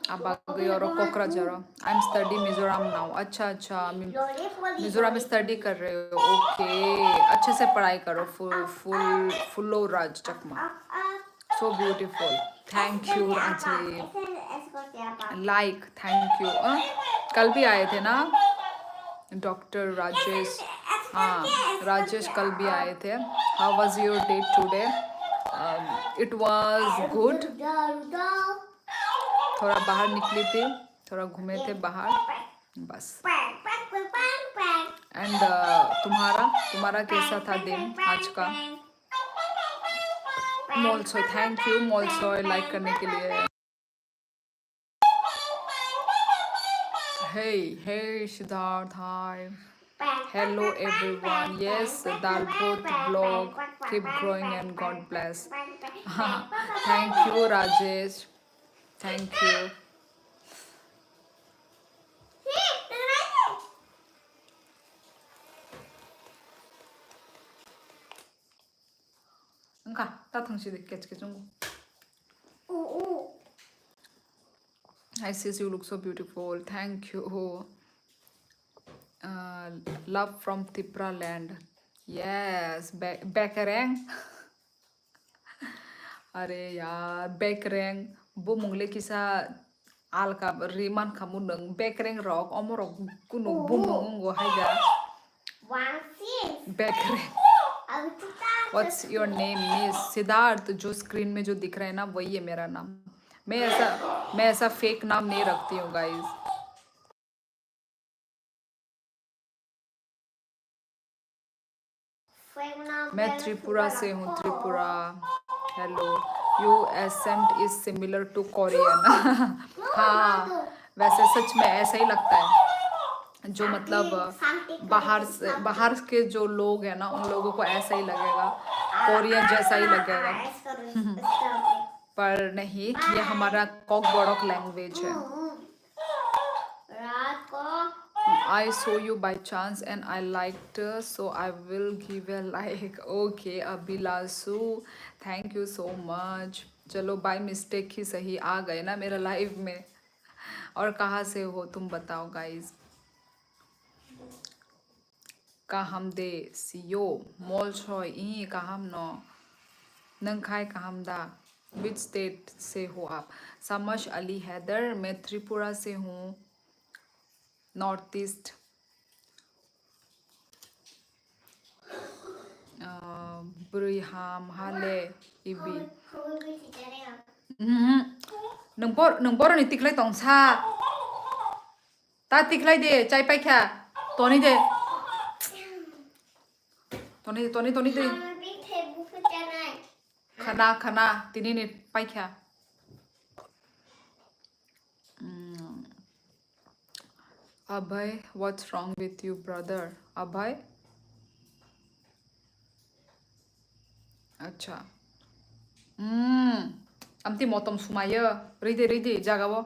abagai oro Kokrajharo. I'm study Mizoram now. अच्छा मिजोरम में स्टडी कर रहे हो, ओके अच्छे से पढ़ाई करो, Phullo Raj Chakma, so beautiful, thank you Rajeev, like thank you. कल भी आए थे ना डॉक्टर राजेश, हाँ राजेश कल भी आए थे। How was your day today? It was good, थोड़ा बाहर निकली थी, थोड़ा घूमे थे बाहर बस। एंड तुम्हारा कैसा था दिन आज का? मोलसोय, थैंक यू मोलसोय लाइक करने के लिए। हे सिद्धार्थ, हाय, hello everyone, yes Dalbot blog, keep growing and God bless। thank you Rajesh, thank you। 응가 따탕시대 깨치게 중국। Hi sis, you look so beautiful, thank you। love from Tipra land, yes Bekereng। अरे यार Bekereng bu mungle kisa alka riman kamu neng Bekereng rock omorok kunu bumungo haja Bekereng। What's your name miss Siddharth? जो screen में जो दिख रहा है ना वही है मेरा नाम। मैं ऐसा फेक नाम नहीं रखती हूँ गाइस। मैं त्रिपुरा से हूँ, Tripura. Hello, you accent is similar to Korean. हाँ वैसे सच में ऐसा ही लगता है, जो मतलब बाहर के जो लोग हैं ना उन लोगों को ऐसा ही लगेगा, कोरियन जैसा ही लगेगा। पर नहीं, ये हमारा कोकबोरोक लैंग्वेज है। I saw you by chance and I liked, so I will give a like। Okay अभिलाषु, thank you so much। चलो बाय मिस्टेक ही सही आ गए ना मेरा लाइव में। और कहाँ से हो तुम बताओ गाइज? कहम दे सियो मोल छोय ई कहम नो नंखाई कहम दा। विच स्टेट से हो आप? समश अली हैदर, मैं त्रिपुरा से हूँ, नॉर्थ ईस्ट। ब्रिहाम हाले इबी नंग बरनि तिखलाय तंसा ता तिखलाय दे चाय पाइखा तोनी दे तोनी दे खाना तिनी ने पाइखा। Abhay, what's wrong with you brother? Abhay, अच्छा amti motom sumaya ridi jagawo।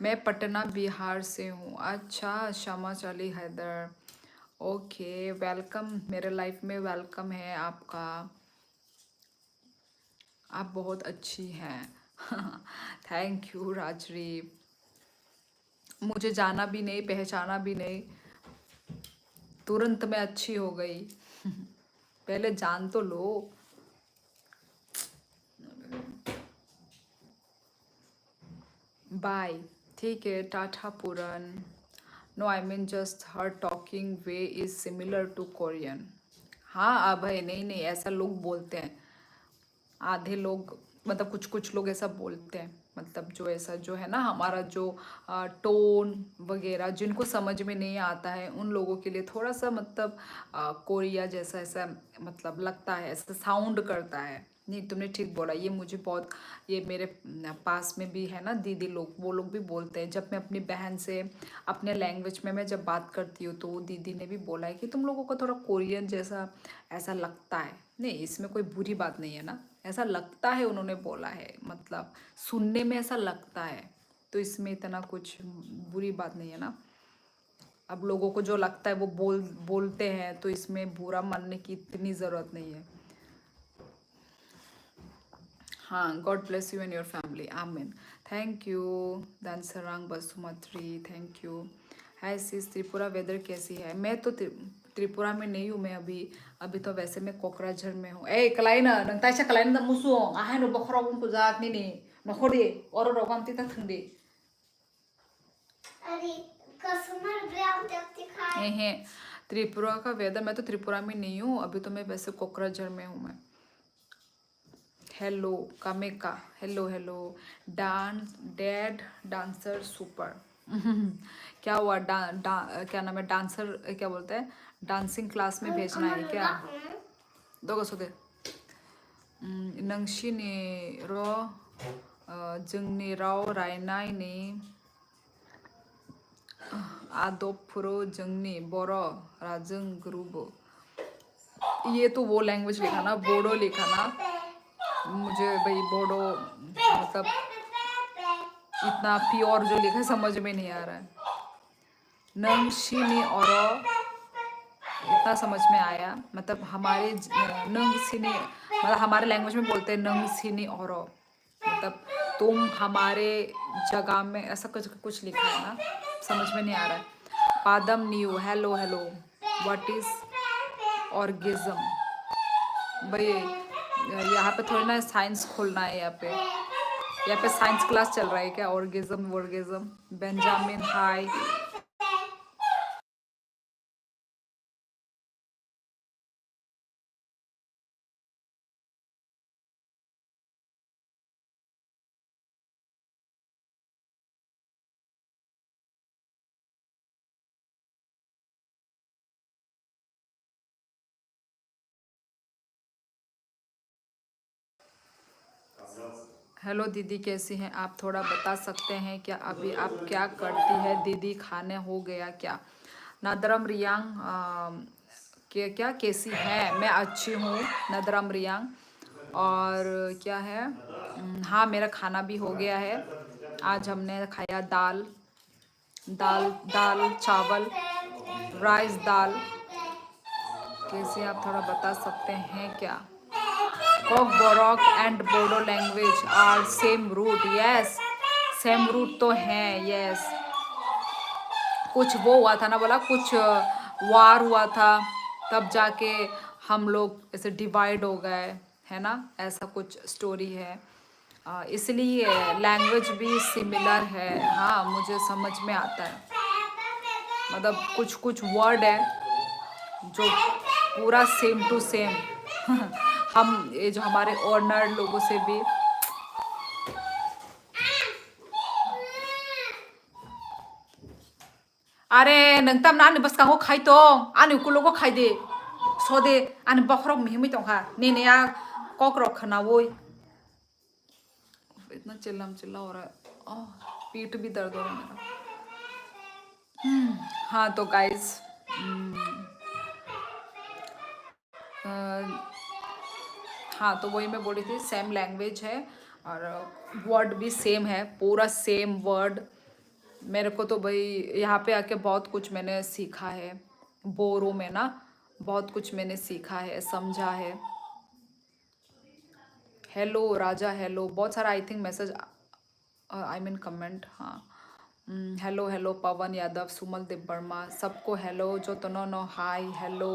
मैं पटना बिहार से हूँ। अच्छा शमा चाली हैदर, ओके वेलकम मेरे लाइफ में, वेलकम है आपका, आप बहुत अच्छी हैं। थैंक यू राजरी, मुझे जाना भी नहीं पहचाना भी नहीं, तुरंत मैं अच्छी हो गई। पहले जान तो लो। बाय, ठीक है, tata Puran. No I mean just her talking way is similar to Korean. हाँ अभय, नहीं ऐसा लोग बोलते हैं, आधे लोग मतलब कुछ लोग ऐसा बोलते हैं, मतलब जो ऐसा जो है ना हमारा जो टोन वगैरह जिनको समझ में नहीं आता है उन लोगों के लिए थोड़ा सा मतलब कोरिया जैसा ऐसा मतलब लगता है, ऐसा साउंड करता है। नहीं तुमने ठीक बोला, ये मुझे बहुत, ये मेरे पास में भी है ना दीदी लोग, वो लोग भी बोलते हैं। जब मैं अपनी बहन से अपने लैंग्वेज में मैं जब बात करती हूँ तो वो दीदी ने भी बोला है कि तुम लोगों को थोड़ा कोरियन जैसा ऐसा लगता है। नहीं इसमें कोई बुरी बात नहीं है ना, ऐसा लगता है, उन्होंने बोला है, मतलब सुनने में ऐसा लगता है, तो इसमें इतना कुछ बुरी बात नहीं है ना। अब लोगों को जो लगता है वो बोलते हैं, तो इसमें बुरा मानने की इतनी ज़रूरत नहीं है। हाँ, God bless you and your family, आमीन। Thank you Dansarang Basumatary, thank you. Hi sis, Tripura weather कैसी है? मैं तो त्रिपुरा में नहीं हूँ, मैं अभी तो वैसे मैं कोकराझार में हूँ। ए कलाइना नंताइसा कलाइना मुसु आहे नो बखरा बुन पुजात नी नखोदे और रोगाम तिता थंदे अरे कस्टमर ब्राउन तक दिखाए हैं त्रिपुरा का वेदर। मैं तो त्रिपुरा में नहीं हूँ, अभी तो मैं वैसे कोकराझार में हूँ मैं। हेलो कामेका, hello hello. Dad dancer super. क्या हुआ? क्या नाम है? डांसर क्या बोलते हैं? डांसिंग क्लास में भेजना है क्या? दो सोदे नंसिनि र जोंनि राव रायनायनि आदबफोरो जोंनि बर' रावजों गोरोबो। ये तो वो लैंग्वेज लिखा ना, बोडो लिखा ना। मुझे भाई बोडो मतलब इतना प्योर जो लिखा है समझ में नहीं आ रहा है। नंगशिनी और इतना समझ में आया, मतलब हमारे नंगसिनी मतलब हमारे लैंग्वेज में बोलते हैं नंगसिनी और, मतलब तुम हमारे जगह में, ऐसा कुछ लिखा है ना, समझ में नहीं आ रहा है। Padam new, hello hello. What is orgasm? भाई यहाँ पे थोड़ी ना साइंस खोलना है, यहाँ पे साइंस क्लास चल रहा है क्या? ऑर्गेज्म। बेंजामिन हाय। हेलो दीदी, कैसी हैं आप? थोड़ा बता सकते हैं क्या अभी आप क्या करती है दीदी? खाने हो गया क्या? नदरम रियांग क्या कैसी है? मैं अच्छी हूँ नदरम रियांग। और क्या है, हाँ मेरा खाना भी हो गया है। आज हमने खाया दाल चावल, राइस दाल। कैसे आप थोड़ा बता सकते हैं क्या? Kok Borok and Bodo language are same root. Yes, same root तो है। yes, कुछ वो हुआ था ना, बोला कुछ वार हुआ था, तब जाके हम लोग ऐसे डिवाइड हो गए, है ना, ऐसा कुछ स्टोरी है। इसलिए लैंग्वेज भी सिमिलर है। हाँ मुझे समझ में आता है, मतलब कुछ कुछ वर्ड है जो पूरा सेम टू सेम हम ये जो हमारे ऑनर लोगों से भी। अरे नंतम ना बस कांगो खाई तो आने को लोगो खाई दे सोदे आने बखरो मिहिमी तो खा ने ने या कॉकरो खाना वो इतना चिल्ला हो रहा है। ओह पीठ भी दर्द हो रहा है मेरा। हाँ तो गाइस, हाँ तो वही मैं बोल रही थी, सेम लैंग्वेज है और वर्ड भी सेम है, पूरा सेम वर्ड। मेरे को तो भाई यहाँ पे आके बहुत कुछ मैंने सीखा है, बोरो में ना बहुत कुछ मैंने सीखा है, समझा है। हेलो राजा, हेलो, बहुत सारा I think message, I mean comment. हाँ हेलो हेलो पवन यादव, सुमल देव वर्मा, सबको हेलो। जो तो no hi hello.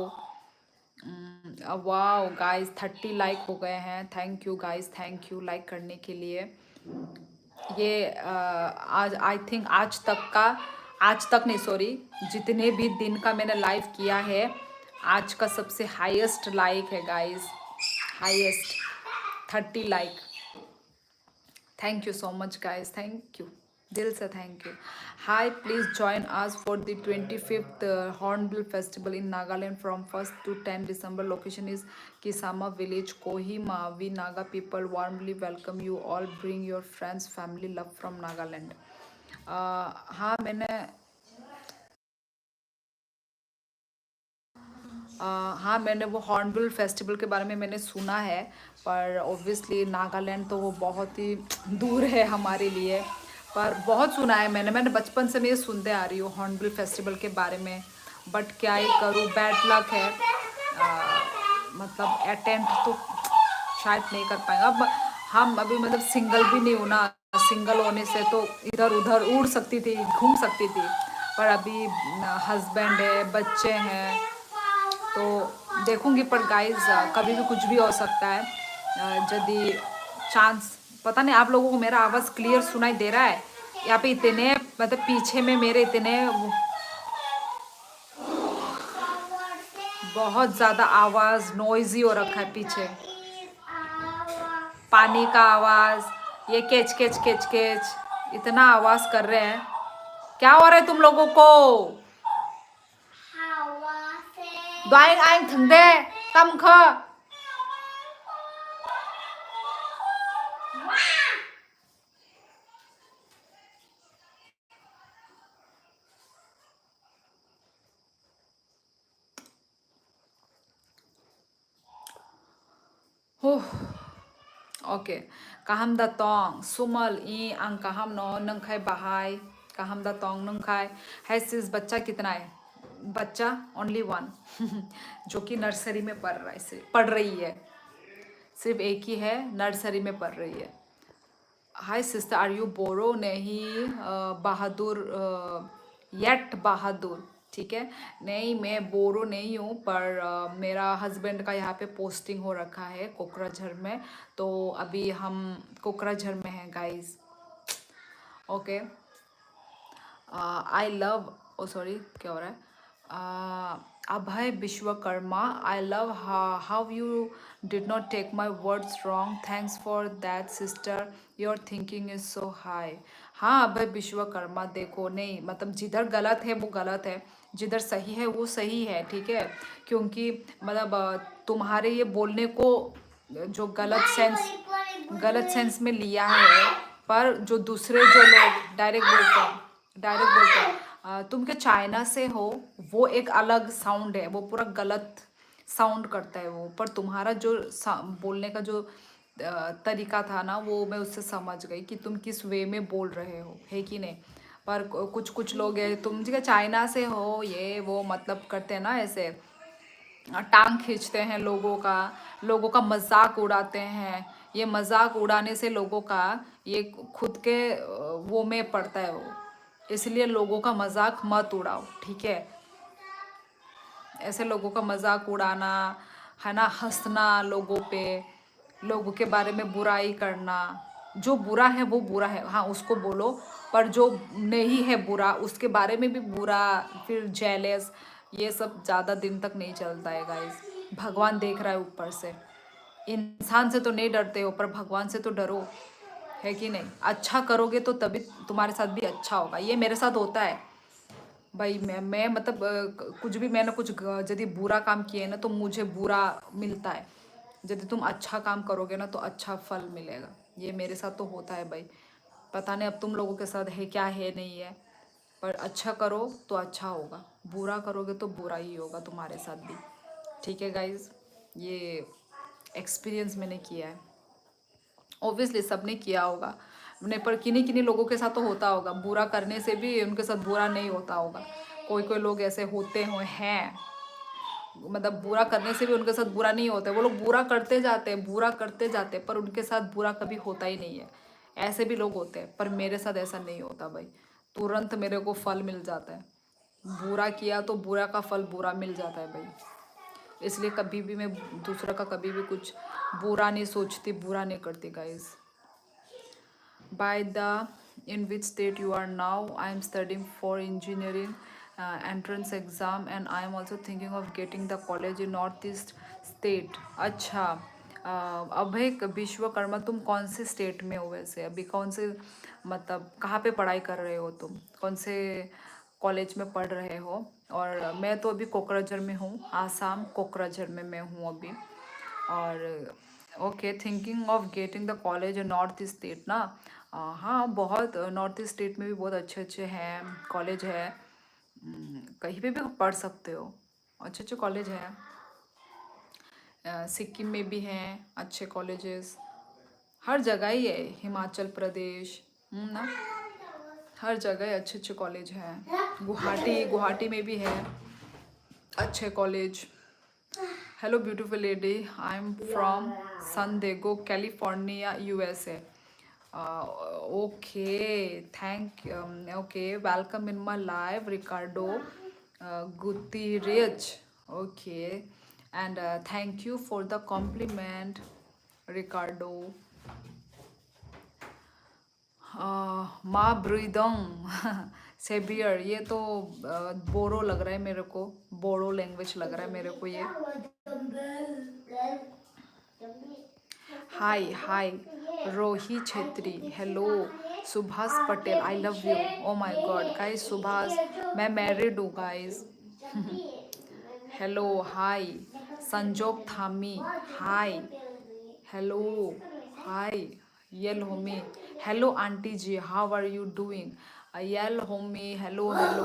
Wow guys 30 like हो गए हैं। Thank you guys, thank you like करने के लिए। ये आज आई थिंक आज तक नहीं सॉरी, जितने भी दिन का मैंने लाइव किया है आज का सबसे हाईएस्ट लाइक है guys, highest 30 like. Thank you so much guys, thank you दिल से, thank you. Hi please join us for the 25th Hornbill festival in Nagaland from 1st to 10 December। Location is Kisama village, Kohima. We Naga people warmly welcome you all. Bring your friends family love from Nagaland. हाँ मैंने वो hornbill festival के बारे में मैंने सुना है, पर ऑब्वियसली नागालैंड तो वो बहुत ही दूर है हमारे लिए। पर बहुत सुना है मैंने बचपन से मैं ये सुनते आ रही हूँ हॉर्नबिल फेस्टिवल के बारे में। बट क्या ही करूँ, बैड लक है। मतलब अटेंड तो शायद नहीं कर पाएंगे। अब हम अभी मतलब सिंगल भी नहीं हूँ ना, सिंगल होने से तो इधर उधर उड़ सकती थी, घूम सकती थी। पर अभी हस्बैंड है, बच्चे हैं, तो देखूंगी। पर गाइस कभी भी कुछ भी हो सकता है। यदि चांस, पता नहीं आप लोगों को मेरा आवाज़ क्लियर सुनाई दे रहा है? यहाँ पे इतने मतलब पीछे में मेरे इतने बहुत ज़्यादा आवाज़ नॉइजी हो रखा है पीछे। पानी का आवाज़, ये केच केच केच केच इतना आवाज़ कर रहे हैं। क्या हो रहा है तुम लोगों को? द्वाइंग आइंग थंदे तम ख। ओके, kaham da tong सुमल ई अंग kaham नो नंखाई बहाई kaham da tong नंखाई है। सिस बच्चा कितना है? बच्चा ओनली वन जो कि नर्सरी में पढ़ रहा है, पढ़ रही है। सिर्फ एक ही है, नर्सरी में पढ़ रही है। हाय सिस्टर, आर यू बोरो? नहीं बहादुर, येट बहादुर, ठीक है। नहीं मैं बोरो नहीं हूँ, पर मेरा हस्बैंड का यहाँ पे पोस्टिंग हो रखा है कोकराझार में, तो अभी हम कोकराझार में हैं guys. Okay, I love, oh sorry क्या हो रहा है? Abhay Vishwakarma, I love how you did not take my words wrong, thanks for that sister, your thinking is so high. हाँ अभय विश्वकर्मा, देखो नहीं मतलब जिधर गलत है वो गलत है, जिधर सही है वो सही है, ठीक है। क्योंकि मतलब तुम्हारे ये बोलने को जो गलत सेंस में लिया है, पर जो दूसरे जो लोग डायरेक्ट बोलते हैं तुम क्या चाइना से हो, वो एक अलग साउंड है, वो पूरा गलत साउंड करता है वो। पर तुम्हारा जो बोलने का जो तरीका था ना, वो मैं उससे समझ गई कि तुम किस वे में बोल रहे हो, है कि नहीं। पर कुछ कुछ लोग हैं, तुम जी चाइना से हो ये वो मतलब करते हैं ना ऐसे, टांग खींचते हैं लोगों का मजाक उड़ाते हैं। ये मजाक उड़ाने से लोगों का ये खुद के वो में पड़ता है वो। इसलिए लोगों का मजाक मत उड़ाओ, ठीक है। ऐसे लोगों का मजाक उड़ाना है ना, हंसना लोगों पे, लोगों के बारे में बुराई करना, जो बुरा है वो बुरा है, हाँ उसको बोलो। पर जो नहीं है बुरा उसके बारे में भी बुरा, फिर जेलेस, ये सब ज़्यादा दिन तक नहीं चलता है गाइस। भगवान देख रहा है ऊपर से। इंसान से तो नहीं डरते हो, पर भगवान से तो डरो, है कि नहीं। अच्छा करोगे तो तभी तुम्हारे साथ भी अच्छा होगा। ये मेरे साथ होता है भाई। मैं मतलब कुछ भी मैंने कुछ यदि बुरा काम किए ना तो मुझे बुरा मिलता है। यदि तुम अच्छा काम करोगे ना तो अच्छा फल मिलेगा। ये मेरे साथ तो होता है भाई। पता नहीं अब तुम लोगों के साथ है क्या है नहीं है, पर अच्छा करो तो अच्छा होगा, बुरा करोगे तो बुरा ही होगा तुम्हारे साथ भी, ठीक है गाइज। ये एक्सपीरियंस मैंने किया है, ऑब्वियसली सबने किया होगा नहीं, पर किन्हीं किन्हीं लोगों के साथ तो होता होगा, बुरा करने से भी उनके साथ बुरा नहीं होता होगा। कोई कोई लोग ऐसे होते हुए हैं, मतलब बुरा करने से भी उनके साथ बुरा नहीं होता है। वो लोग बुरा करते जाते हैं, बुरा करते जाते हैं, पर उनके साथ बुरा कभी होता ही नहीं है। ऐसे भी लोग होते हैं, पर मेरे साथ ऐसा नहीं होता भाई। तुरंत मेरे को फल मिल जाता है। बुरा किया तो बुरा का फल बुरा मिल जाता है भाई। इसलिए कभी भी मैं दूसरा का कभी भी कुछ बुरा नहीं सोचती, बुरा नहीं करती guys. By the in which state you are now? I am studying for engineering entrance exam, and I am also thinking of getting the college in northeast state. अच्छा अभय विश्वकर्मा, तुम कौन से स्टेट में हो वैसे? अभी कौन से मतलब कहाँ पे पढ़ाई कर रहे हो तुम? कौन से कॉलेज में पढ़ रहे हो? और मैं तो अभी कोकराझार में हूँ, आसाम कोकराझार में मैं हूँ अभी। और okay, thinking of getting the college north east state ना। हाँ बहुत नॉर्थ ईस्ट स्टेट में भी बहुत अच्छे अच्छे हैं कॉलेज है। कहीं पे भी पढ़ सकते हो, अच्छे अच्छे कॉलेज हैं। सिक्किम में भी हैं अच्छे कॉलेजेस, हर जगह ही है, हिमाचल प्रदेश ना। हर जगह अच्छे अच्छे कॉलेज हैं। गुवाहाटी में भी है अच्छे college. Hello beautiful lady, I am from San Diego California USA। Okay, thank okay, welcome in my live Ricardo Gutierrez. Okay, and thank you for the compliment, Ricardo. माँ ब्रीदंग सेबियर, ये तो बोरो लग रहा है मेरे को, बोरो लैंग्वेज लग रहा है मेरे को ये। Hi hi Rohi Chhetri, hello Subhash Patel, I love you. Oh my God guys, Subhash, मैं मैरिड हूँ guys. Hello hi Sanjog Thami, hi hello hi यल होमी, hello aunty ji, how are you doing. यल होमी, हेलो हेलो,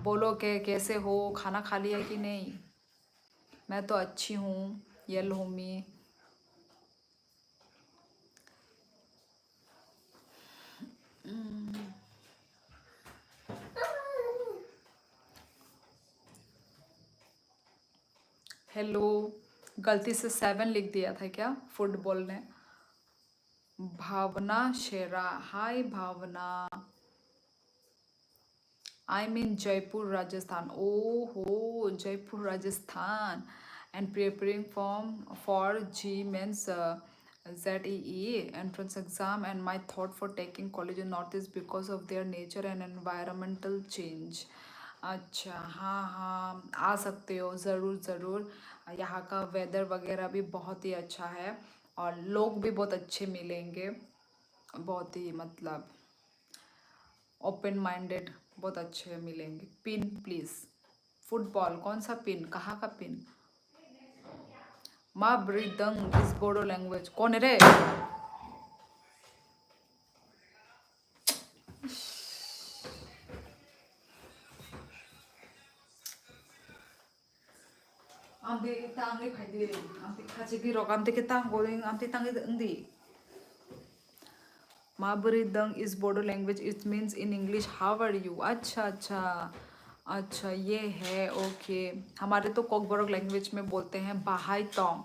बोलो के कैसे हो, खाना खा लिया कि नहीं। मैं तो अच्छी हूँ यल होमी। हेलो, गलती से 7 लिख दिया था क्या फुटबॉल ने। Bhavna Shera, hi Bhavna, I mean Jaipur Rajasthan. ओ हो Jaipur Rajasthan, and preparing for JEE means ZEE entrance exam, and my thought for taking college in Northeast because of their nature and environmental change। अच्छा, हाँ हाँ आ सकते हो, ज़रूर ज़रूर। यहाँ का वेदर वगैरह भी बहुत ही अच्छा है और लोग भी बहुत अच्छे मिलेंगे, बहुत ही मतलब ओपन माइंडेड, बहुत अच्छे मिलेंगे। पिन प्लीज, फुटबॉल कौन सा पिन, कहाँ का पिन। माँ ब्रीदंग इज बोडो लैंग्वेज, कौन है रे। आमते तांगे खाइदे, आमते खाचे की रोक, आमते के तांग गोरिंग, आमते तांगे अंदी। माबरीदंग is Bodo language, it means in English how are you. अच्छा अच्छा अच्छा, ये है ओके। हमारे तो कोकबोरोक लैंग्वेज में बोलते हैं बाहाई तोंग।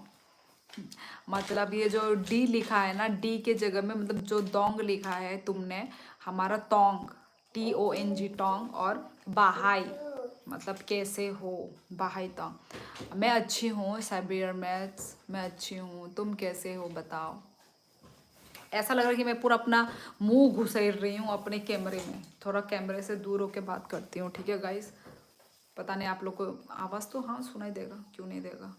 मतलब ये जो डी लिखा है ना, डी के जगह में मतलब जो दोंग लिखा है तुमने, हमारा तोंग, TONG टोंग, और बाहाई मतलब कैसे हो, बाहाई तोंग। मैं अच्छी हूँ साइबियर मैथ्स, मैं अच्छी हूँ, तुम कैसे हो बताओ। ऐसा लग रहा है कि मैं पूरा अपना मुंह घुसेड़ रही हूँ अपने कैमरे में। थोड़ा कैमरे से दूर होके बात करती हूँ, ठीक है गाइस। पता नहीं आप लोग को आवाज़ तो हाँ सुनाई देगा, क्यों नहीं देगा।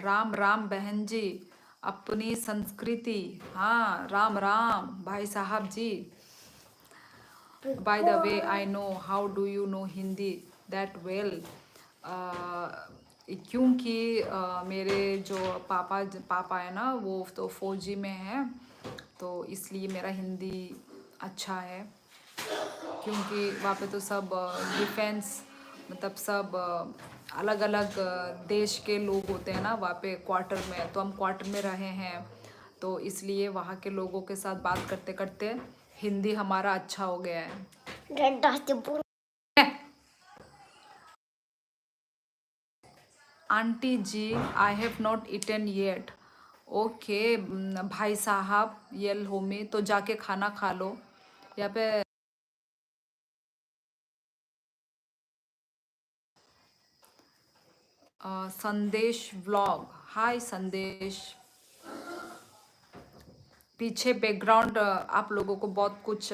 राम राम बहन जी, अपनी संस्कृति, हाँ राम राम भाई साहब जी। By the way I know, how do you know Hindi that well. क्योंकि मेरे जो पापा है ना, वो तो फौजी में है, तो इसलिए मेरा हिंदी अच्छा है। क्योंकि वहाँ पे तो सब डिफेंस मतलब सब अलग अलग देश के लोग होते हैं ना वहाँ पे क्वार्टर में, तो हम क्वार्टर में रहे हैं, तो इसलिए वहाँ के लोगों के साथ बात करते करते हिंदी हमारा अच्छा हो गया है। Aunty ji, I have not eaten yet. Okay भाई साहब यल होमी, तो जाके खाना खा लो। यहाँ पे संदेश व्लॉग, हाय संदेश। पीछे बैकग्राउंड आप लोगों को बहुत कुछ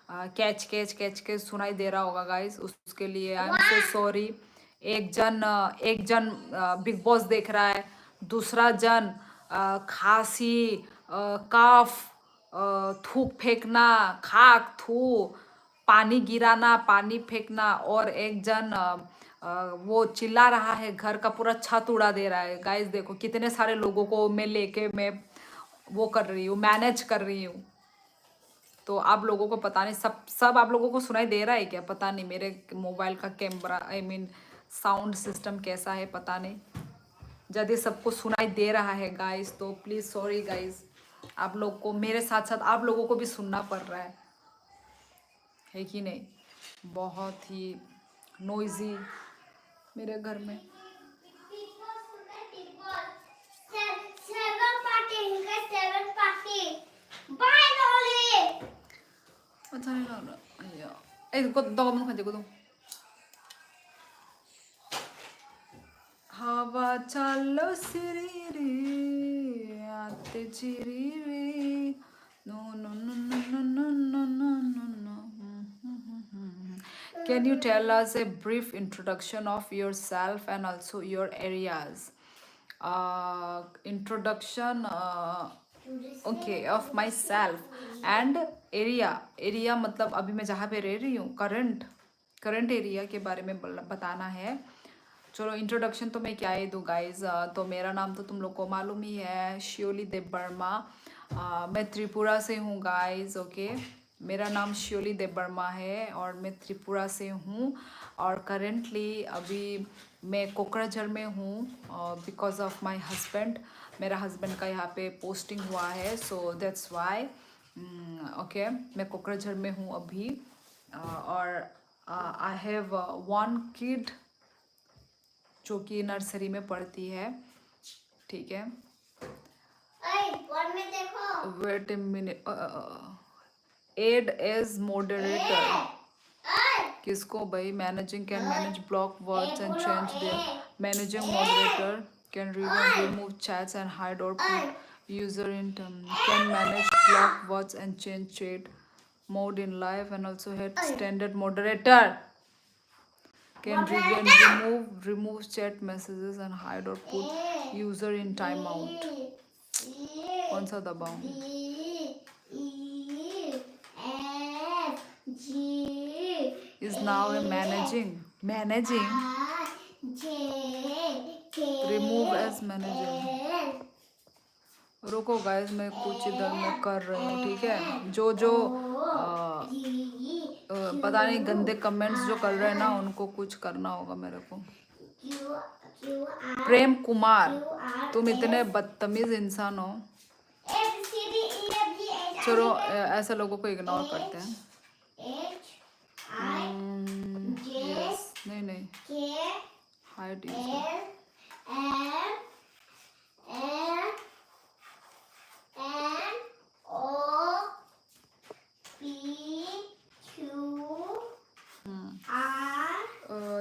कैच कैच कैच के सुनाई दे रहा होगा गाइस, उसके लिए आई एम सो सॉरी। एक जन बिग बॉस देख रहा है, दूसरा जन खांसी, काफ, थूक फेंकना, खाक थू, पानी गिराना, पानी फेंकना, और एक जन वो चिल्ला रहा है, घर का पूरा छत उड़ा दे रहा है। गाइस देखो कितने सारे लोगों को मैं लेके मैं वो कर रही हूँ, मैनेज कर रही हूँ। तो आप लोगों को पता नहीं, सब आप लोगों को सुनाई दे रहा है क्या, पता नहीं मेरे मोबाइल का camera I mean sound system कैसा है, पता नहीं। यदि सबको सुनाई दे रहा है गाइस तो प्लीज़ सॉरी गाइस, आप लोग को मेरे साथ साथ आप लोगों को भी सुनना पड़ रहा है कि नहीं? बहुत ही नॉइजी मेरे घर में। अच्छा नहीं लग रहा। को दो मन खाते को दो। हवा चलो सिरी रे आते चिरी रे no no no no no no no no no. Can you tell us a brief introduction of yourself and also your areas? Introduction, okay, of myself and area मतलब अभी मैं जहाँ पे रह रही हूँ करंट एरिया के बारे में बताना है। चलो इंट्रोडक्शन तो मैं क्या ही दूँ गाइज। तो मेरा नाम तो तुम लोग को मालूम ही है, शियोली देव वर्मा। मैं त्रिपुरा से हूँ गाइज। ओके, मेरा नाम शियोली देव वर्मा है और मैं त्रिपुरा से हूँ और करेंटली अभी मैं कोकराझार में हूँ बिकॉज ऑफ माय हस्बैंड। मेरा हस्बैंड का यहाँ पे पोस्टिंग हुआ है, सो दैट्स वाई। ओके, मैं कोकराझार में हूँ अभी और आई हैव वन किड जो कि नर्सरी में पढ़ती है। ठीक है, wait a minute. Add as moderator किसको भाई? Managing can manage block words and change there. Managing moderator can remove chats and hide or put user in can manage block words and change chat mode in live and also had standard moderator can remove chat messages and hide or put user in timeout। कौन सा दबाऊं? is now a managing remove as managing। रुको guys, मैं कुछ इधर में कर रही हूँ। ठीक है, जो पता नहीं गंदे कमेंट्स जो कर रहे हैं ना, उनको कुछ करना होगा मेरे को। प्रेम कुमार, तुम इतने बदतमीज इंसान हो। चलो ऐसे लोगों को इग्नोर करते हैं। यस, नहीं हाइड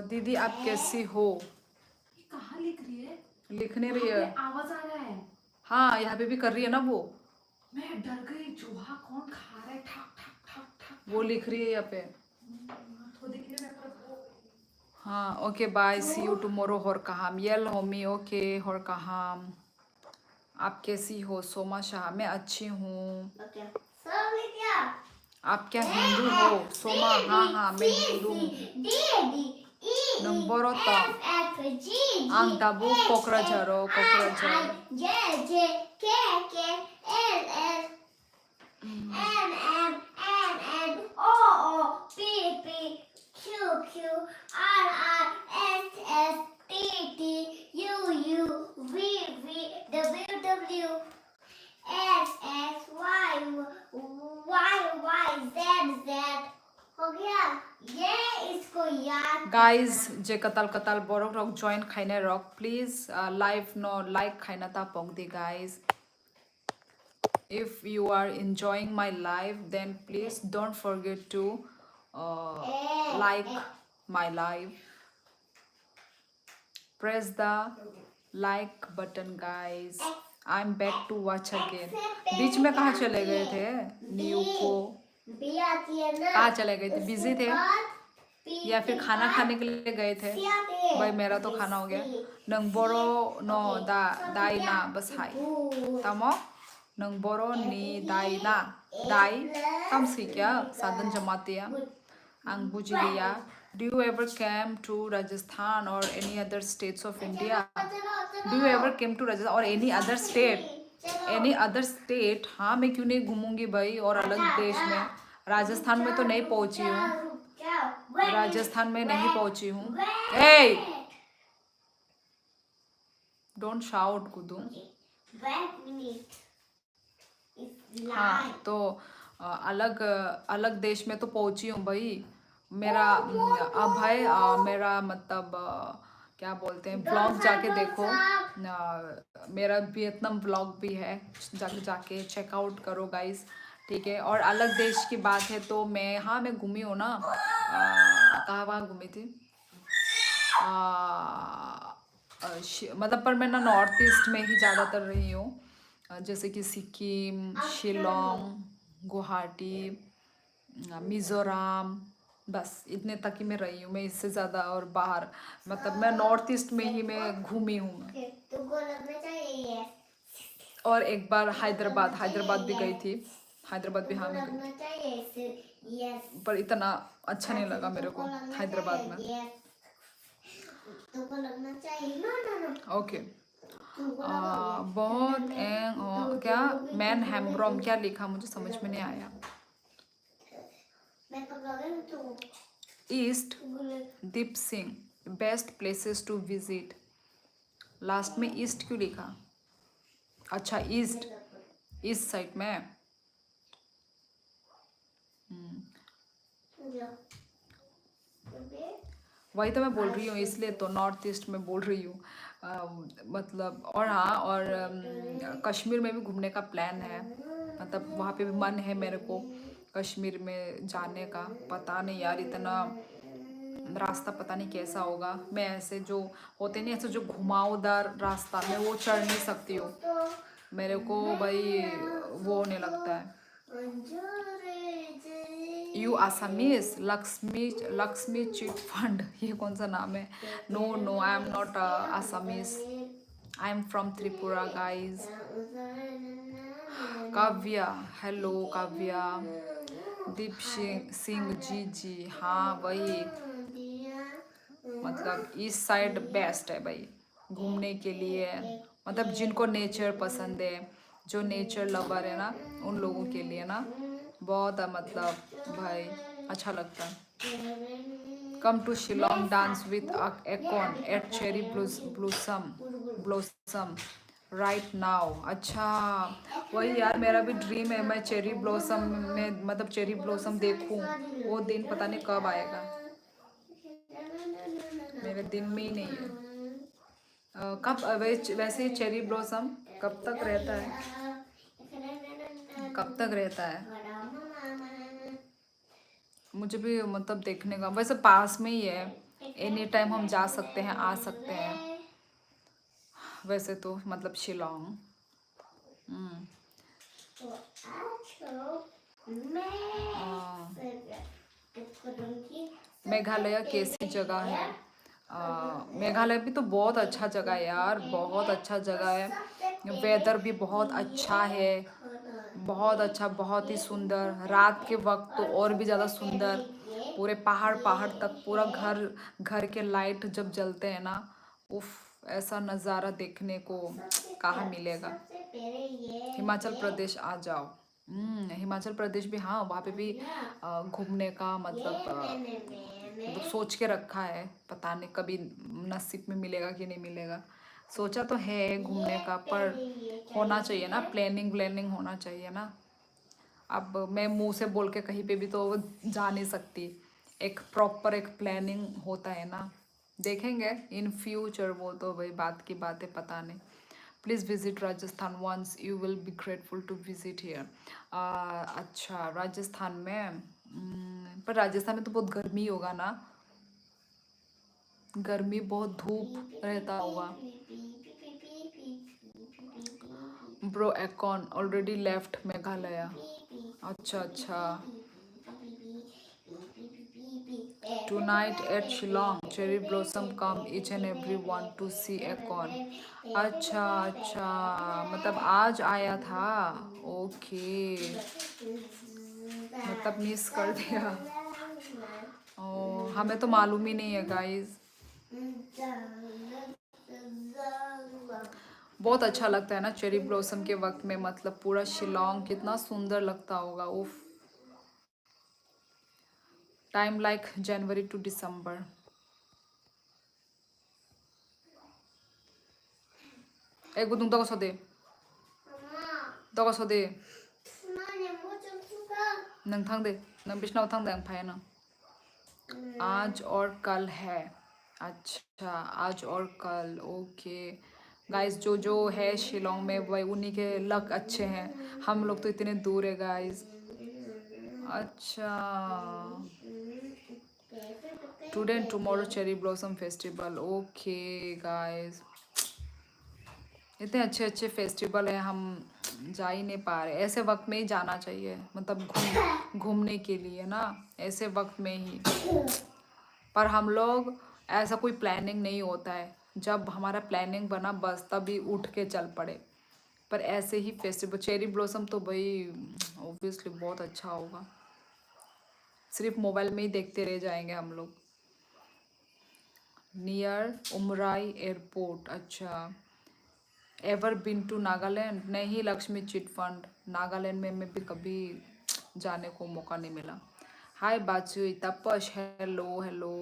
दीदी आप कैसी हो? कहाँ लिख रही है? लिख नहीं रही है, आवाज आ रहा है। हाँ यहाँ पे भी कर रही है ना वो। मैं डर गई, चूहा कौन खा रहा है? ठक ठक ठक ठक। वो लिख रही है यहाँ पे। तो देखिए मैं हाँ okay bye, see you tomorrow. होर कहाम यल होमी। ओके होर कहाम, आप कैसी हो? सोमा शाह, मैं अच्छी हूँ। आप क्या हिंदू हो? सोमा, हाँ मैं हिंदू हूँ। नंबर आंग ताबू कोकराझारो कोकराझार। गाइज जे कताल कताल बोरक रक जॉइन खाइने रक प्लीज लाइव नो लाइक खाइना ता पोंग दे guys. If you are enjoying my live, then please don't forget to like my live. Press the like button guys. I'm back to watch again. बीच में कहाँ चले गए थे? New को कहाँ चले गए थे? बिजी थे या फिर खाना खाने के लिए गए थे? भाई मेरा तो खाना हो गया। नंग बोरो नो दाई ना बस हाय तमो नंग बोरो नी दाई ना दाई तम सी क्या साधन जमाते हैं आंग बुझ लिया। Do you ever came to Rajasthan or any other states of India? Do you ever came to Rajasthan or any other state? Any other state? हाँ मैं क्यों नहीं घूमूंगी भाई और अलग देश में। राजस्थान में तो नहीं पहुंची हूँ, राजस्थान में नहीं पहुंची हूँ। Hey! Don't shout कुदू। हाँ, तो अलग अलग देश में तो पहुंची हूँ भाई। मेरा अब है मेरा मतलब क्या बोलते हैं, ब्लॉग जाके देखो। मेरा वियतनाम ब्लॉग भी है, जाके जाके चेकआउट करो गाइस, ठीक है। और अलग देश की बात है तो मैं घूमी हूँ ना, कहाँ घूमी थी, मतलब पर मैं ना नॉर्थ ईस्ट में ही ज़्यादातर रही हूँ, जैसे कि सिक्किम, शिलोंग, गुवाहाटी, मिज़ोरम, बस इतने तक ही मैं रही हूँ। मैं इससे ज़्यादा और बाहर मतलब मैं नॉर्थ ईस्ट में ही मैं घूमी हूँ मैं। तुमको लगना चाहिए yes. और एक बार हैदराबाद भी गई थी। हैदराबाद भी हाँ तुमको मैं गई लगना चाहिए yes. पर इतना अच्छा नहीं लगा मेरे को तुमको लगना हैदराबाद में। चाहिए yes. तुमको लगना चाहिए no. ओके। तुमको लगा yes. बहुत क्या मैन हैम्ब्रोम क्या लिखा मुझे समझ में नहीं आया। मैं पकड़ा गई तो east Deep Singh best places to visit. Last में ईस्ट क्यों लिखा? अच्छा ईस्ट साइड में। वही तो मैं बोल रही हूँ, इसलिए तो नॉर्थ ईस्ट में बोल रही हूँ। मतलब और हाँ, और कश्मीर में भी घूमने का प्लान है, मतलब वहाँ पे भी मन है मेरे को कश्मीर में जाने का। पता नहीं यार, इतना रास्ता पता नहीं कैसा होगा। मैं ऐसे जो होते नहीं, ऐसे जो घुमावदार रास्ता, मैं वो चढ़ नहीं सकती हूँ। मेरे को भाई वो नहीं लगता है। You Assamese, Lakshmi chit fund, ये कौन सा नाम है? No I am not Assamese, I am from Tripura guys. Kavya, hello Kavya. Deep Singh ji, हाँ वही, मतलब ईस्ट साइड बेस्ट है भाई घूमने के लिए। मतलब जिनको नेचर पसंद है, जो नेचर लवर है ना, उन लोगों के लिए ना बहुत मतलब भाई अच्छा लगता है। Come to Shillong dance with Akon at cherry blossom right now. अच्छा वही यार, मेरा भी ड्रीम है मैं चेरी ब्लॉसम में, मतलब चेरी ब्लॉसम देखूं। वो दिन पता नहीं कब आएगा, मेरे दिन में ही नहीं है। कब वैसे चेरी ब्लॉसम कब तक रहता है? कब तक रहता है? मुझे भी मतलब देखने का, वैसे पास में ही है, एनी टाइम हम जा सकते हैं, आ सकते हैं वैसे तो, मतलब शिलोंग। मेघालय कैसी जगह है? मेघालय भी तो बहुत अच्छा जगह है यार, बहुत अच्छा जगह है। वेदर भी बहुत अच्छा है, बहुत अच्छा, बहुत ही सुंदर। रात के वक्त तो और भी ज़्यादा सुंदर, पूरे पहाड़ तक पूरा घर के लाइट जब जलते हैं ना, उफ ऐसा नज़ारा देखने को कहाँ मिलेगा। हिमाचल प्रदेश आ जाओ। हिमाचल प्रदेश भी हाँ, वहाँ पे भी घूमने का मतलब सोच के रखा है। पता नहीं कभी नसीब में मिलेगा कि नहीं मिलेगा। सोचा तो है घूमने का, पर होना चाहिए ना, प्लानिंग होना चाहिए ना। अब मैं मुंह से बोल के कहीं पे भी तो जा नहीं सकती, एक प्रॉपर एक प्लानिंग होता है ना। देखेंगे इन फ्यूचर, वो तो भाई बात की बात है, पता नहीं। Please visit Rajasthan once, you will be grateful to visit here. अच्छा राजस्थान में पर राजस्थान में तो बहुत गर्मी होगा ना, गर्मी बहुत धूप रहता होगा। Bro Akon already left Meghalaya. अच्छा tonight at Shillong cherry blossom come each and every one to see Akon. अच्छा मतलब आज आया था। ओके, मतलब मिस कर दिया। ओ हमें तो मालूम ही नहीं है गाइस। बहुत अच्छा लगता है ना चेरी ब्लॉसम के वक्त में, मतलब पूरा शिलोंग कितना सुंदर लगता होगा। उफ, टाइम लाइक जनवरी टू दिसंबर। एक गुदुंग दो सौ दे। नंग थंग दे नंग बिश्नाव थंग दे भाई ना आज और कल है अच्छा आज और कल ओके गाइस जो है शिलोंग में वही उन्हीं के लक अच्छे हैं हम लोग तो इतने दूर है गाइस अच्छा today and tomorrow cherry blossom festival okay guys इतने अच्छे अच्छे फेस्टिवल है हम जा ही नहीं पा रहे ऐसे वक्त में ही जाना चाहिए मतलब घूमने के लिए ना ऐसे वक्त में ही पर हम लोग ऐसा कोई प्लानिंग नहीं होता है जब हमारा प्लानिंग बना बस तभी उठ के चल पड़े पर ऐसे ही फेस्टिवल चेरी ब्लॉसम तो भाई ऑब्वियसली बहुत अच्छा होगा सिर्फ मोबाइल में ही देखते रह जाएंगे हम लोग नियर उमराई एयरपोर्ट अच्छा एवर बिन टू नागालैंड नहीं लक्ष्मी चिट फंड नागालैंड में मैं भी कभी जाने को मौका नहीं मिला hi Bachui Tapash hello hello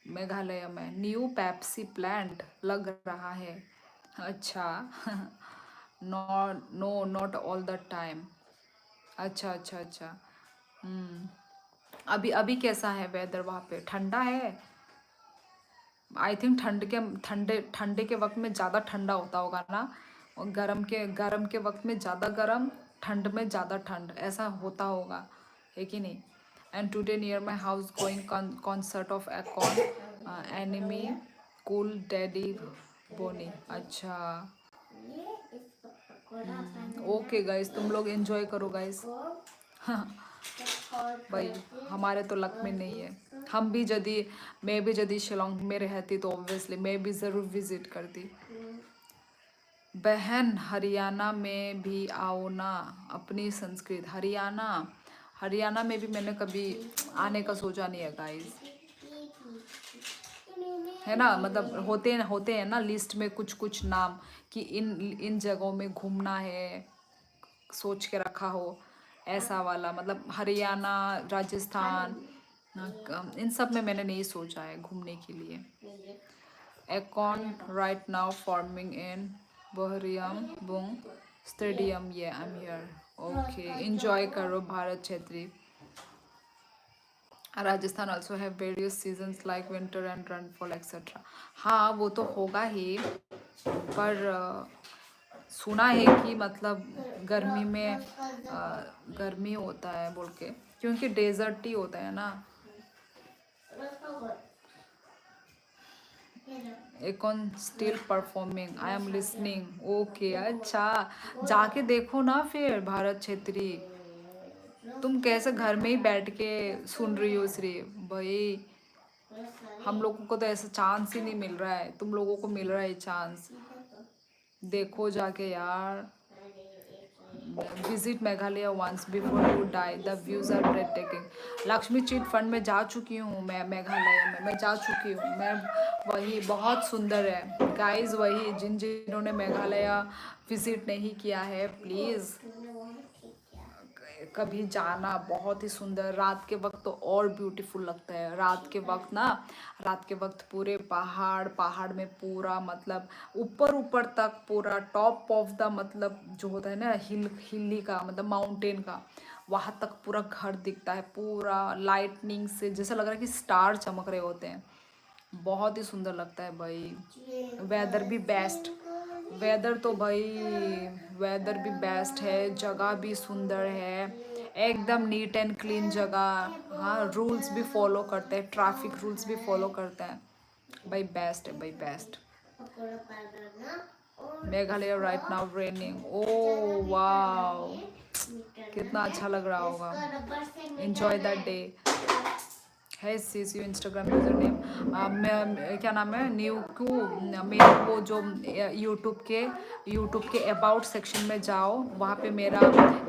Meghalaya में न्यू पेप्सी प्लांट लग रहा है अच्छा no not all the time अच्छा अच्छा अच्छा हम्म अभी अभी कैसा है वेदर वहाँ पे ठंडा है आई थिंक ठंडे के वक्त में ज़्यादा ठंडा होता होगा ना और गरम के वक्त में ज़्यादा गरम ठंड में ज़्यादा ठंड ऐसा होता होगा है कि नहीं and today near my house going concert of Akon enemy cool daddy bonny अच्छा ओके गाइस तुम लोग एंजॉय करो गाइस भाई हमारे तो लक में नहीं है मैं भी यदि शिलोंग में रहती तो ऑब्वियसली मैं भी ज़रूर विजिट करती बहन हरियाणा में भी आओ ना अपनी संस्कृत हरियाणा में भी मैंने कभी आने का सोचा नहीं है गाइस है ना मतलब होते हैं ना लिस्ट में कुछ नाम कि इन जगहों में घूमना है सोच के रखा हो ऐसा वाला मतलब हरियाणा राजस्थान इन सब में मैंने नहीं सोचा है घूमने के लिए Akon right now forming in बहरियम बुंग स्टेडियम ये I am here okay enjoy करो Bharat Kshetri Rajasthan also have various seasons like winter and rainfall etcetera हाँ वो तो होगा ही पर सुना है कि मतलब गर्मी में गर्मी होता है बोल के क्योंकि डेजर्ट ही होता है ना Akon still performing I am listening okay अच्छा जाके देखो ना फिर भारत क्षेत्री तुम कैसे घर में ही बैठ के सुन रही हो सिर्फ भाई हम लोगों को तो ऐसा चांस ही नहीं मिल रहा है तुम लोगों को मिल रहा है चांस देखो जाके यार visit Meghalaya once before you die the views are breathtaking Lakshmi chit fund में जा चुकी हूँ मैं मेघालय में मैं जा चुकी हूँ मैं वही बहुत सुंदर है गाइस वही जिन्होंने मेघालय विजिट नहीं किया है प्लीज़ कभी जाना बहुत ही सुंदर रात के वक्त तो और ब्यूटीफुल लगता है रात के वक्त पूरे पहाड़ में पूरा मतलब ऊपर तक पूरा टॉप ऑफ द मतलब जो होता है ना हिली का मतलब माउंटेन का वहाँ तक पूरा घर दिखता है पूरा लाइटनिंग से जैसा लग रहा है कि स्टार चमक रहे होते हैं बहुत ही सुंदर लगता है भाई वेदर भी बेस्ट वेदर भी बेस्ट है जगह भी सुंदर है एकदम नीट एंड क्लीन जगह हाँ रूल्स भी फॉलो करते हैं ट्रैफिक रूल्स भी फॉलो करते हैं भाई बेस्ट है भाई best Meghalaya right now raining oh wow कितना अच्छा लग रहा होगा एंजॉय दैट डे है सीसी इंस्टाग्राम यूज़र नेम क्या नाम है न्यू क्यू मेरा वो जो यूट्यूब के अबाउट सेक्शन में जाओ वहाँ पे मेरा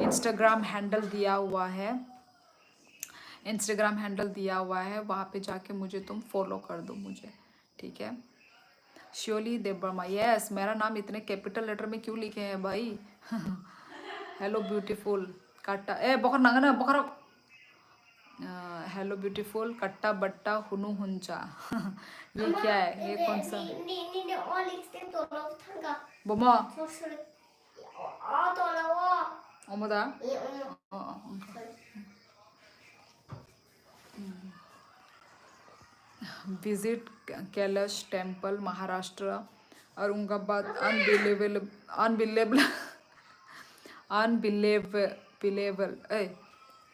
इंस्टाग्राम हैंडल दिया हुआ है वहाँ पे जाके मुझे तुम फॉलो कर दो मुझे ठीक है श्योली देव वर्मा यस मेरा नाम इतने कैपिटल लेटर में क्यों लिखे हैं भाई हेलो ब्यूटीफुल काटा ए बकर नंगा ना बकर हेलो ब्यूटीफुल कट्टा बट्टा हुनु हुंचा ये क्या है ये कौन सा बोमा 어머다. ये उन visit Kailash temple Maharashtra Aurangabad unbelievable unbelievable unbelievable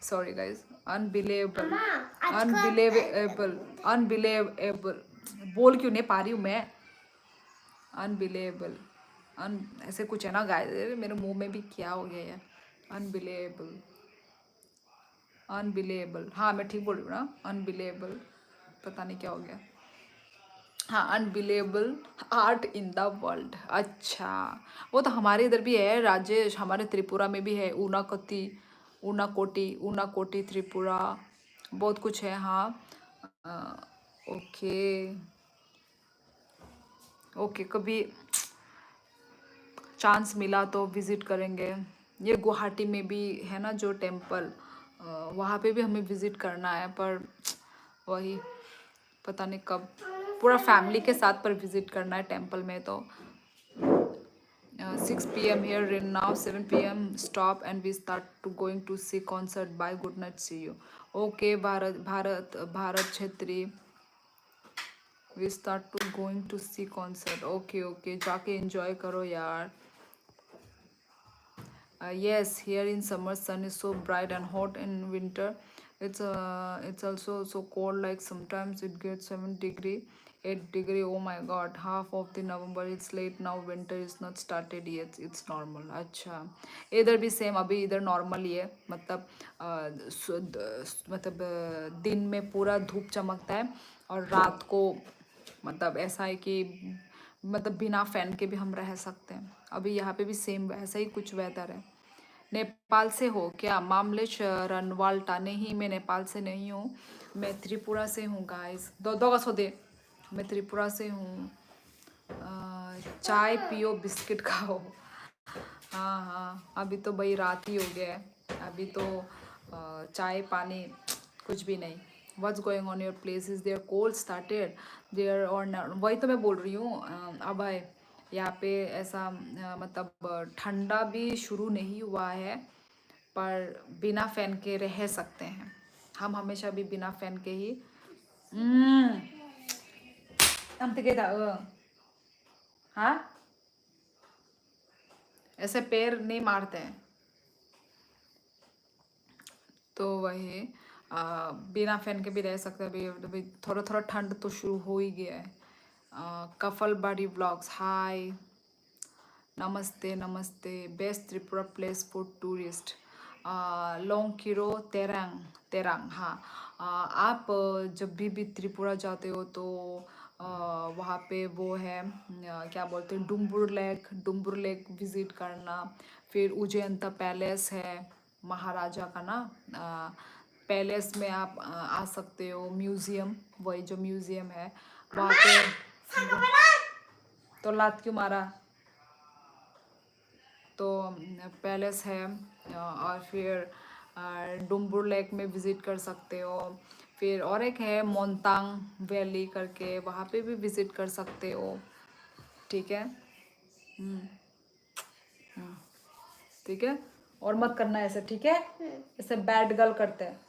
sorry guys unbelievable unbelievable unbelievable बोल क्यों नहीं पा रही हूँ मैं अनबिलीवेबल अन ऐसे कुछ है ना गाइस मेरे मुंह में भी क्या हो गया यार अनबिलीवेबल अनबिलीवेबल हाँ मैं ठीक बोल रही हूँ ना अनबिलीवेबल पता नहीं क्या हो गया हाँ unbelievable art in the world अच्छा वो तो हमारे इधर भी है राजेश हमारे त्रिपुरा में भी है ऊना कोटी त्रिपुरा बहुत कुछ है हाँ ओके ओके कभी चांस मिला तो विज़िट करेंगे ये गुवाहाटी में भी है ना जो टेम्पल वहाँ पे भी हमें विज़िट करना है पर वही पता नहीं कब पूरा फैमिली के साथ पर विज़िट करना है टेम्पल में तो 6 p.m. here in now 7 p.m. stop and we start to going to see concert bye good night see you okay Bharat Chhetri we start to going to see concert okay okay जाके enjoy करो यार yes here in summer sun is so bright and hot in winter it's also so cold like sometimes it gets 7 degree 8 degree oh my god half of the November it's late now winter is not started yet it's normal अच्छा इधर भी same अभी इधर normal ही है मतलब दिन में पूरा धूप चमकता है और रात को मतलब ऐसा है कि मतलब बिना फैन के भी हम रह सकते हैं अभी यहाँ पे भी सेम वैसा ही कुछ वेदर है नेपाल से हो क्या मामलेश रनवाल्टा नहीं मैं नेपाल से नहीं हूँ मैं त्रिपुरा से हूँ गाइस दो का सो दे मैं त्रिपुरा से हूँ चाय पियो बिस्किट खाओ हाँ हाँ अभी तो भाई रात ही हो गया है अभी तो चाय पानी कुछ भी नहीं what's going on your place is there cold started there और वही तो मैं बोल रही हूँ अब है यहाँ पे ऐसा मतलब ठंडा भी शुरू नहीं हुआ है पर बिना फैन के रह सकते हैं हम हमेशा भी बिना फैन के ही हम तो कहता हाँ ऐसे पैर नहीं मारते हैं तो वही बिना फैन के भी रह सकते हैं अभी थोड़ा थोड़ा ठंड तो शुरू हो ही गया है कफल बड़ी ब्लॉग्स हाय नमस्ते नमस्ते best Tripura place for tourist long किरो तेरंग तेरंग हाँ आप जब भी त्रिपुरा जाते हो तो वहाँ पे वो है क्या बोलते हैं डुम्बुर लेक विज़िट करना फिर उज्जैनता पैलेस है महाराजा का ना पैलेस में आप आ सकते हो म्यूज़ियम वही जो म्यूज़ियम है वहाँ पे तो लात क्यों मारा तो पैलेस है और फिर डुम्बुर लेक में विज़िट कर सकते हो फिर और एक है मोंतांग वैली करके वहाँ पे भी विज़िट कर सकते हो ठीक है ठीक है और मत करना ऐसे ठीक है ऐसे बैड गर्ल करते हैं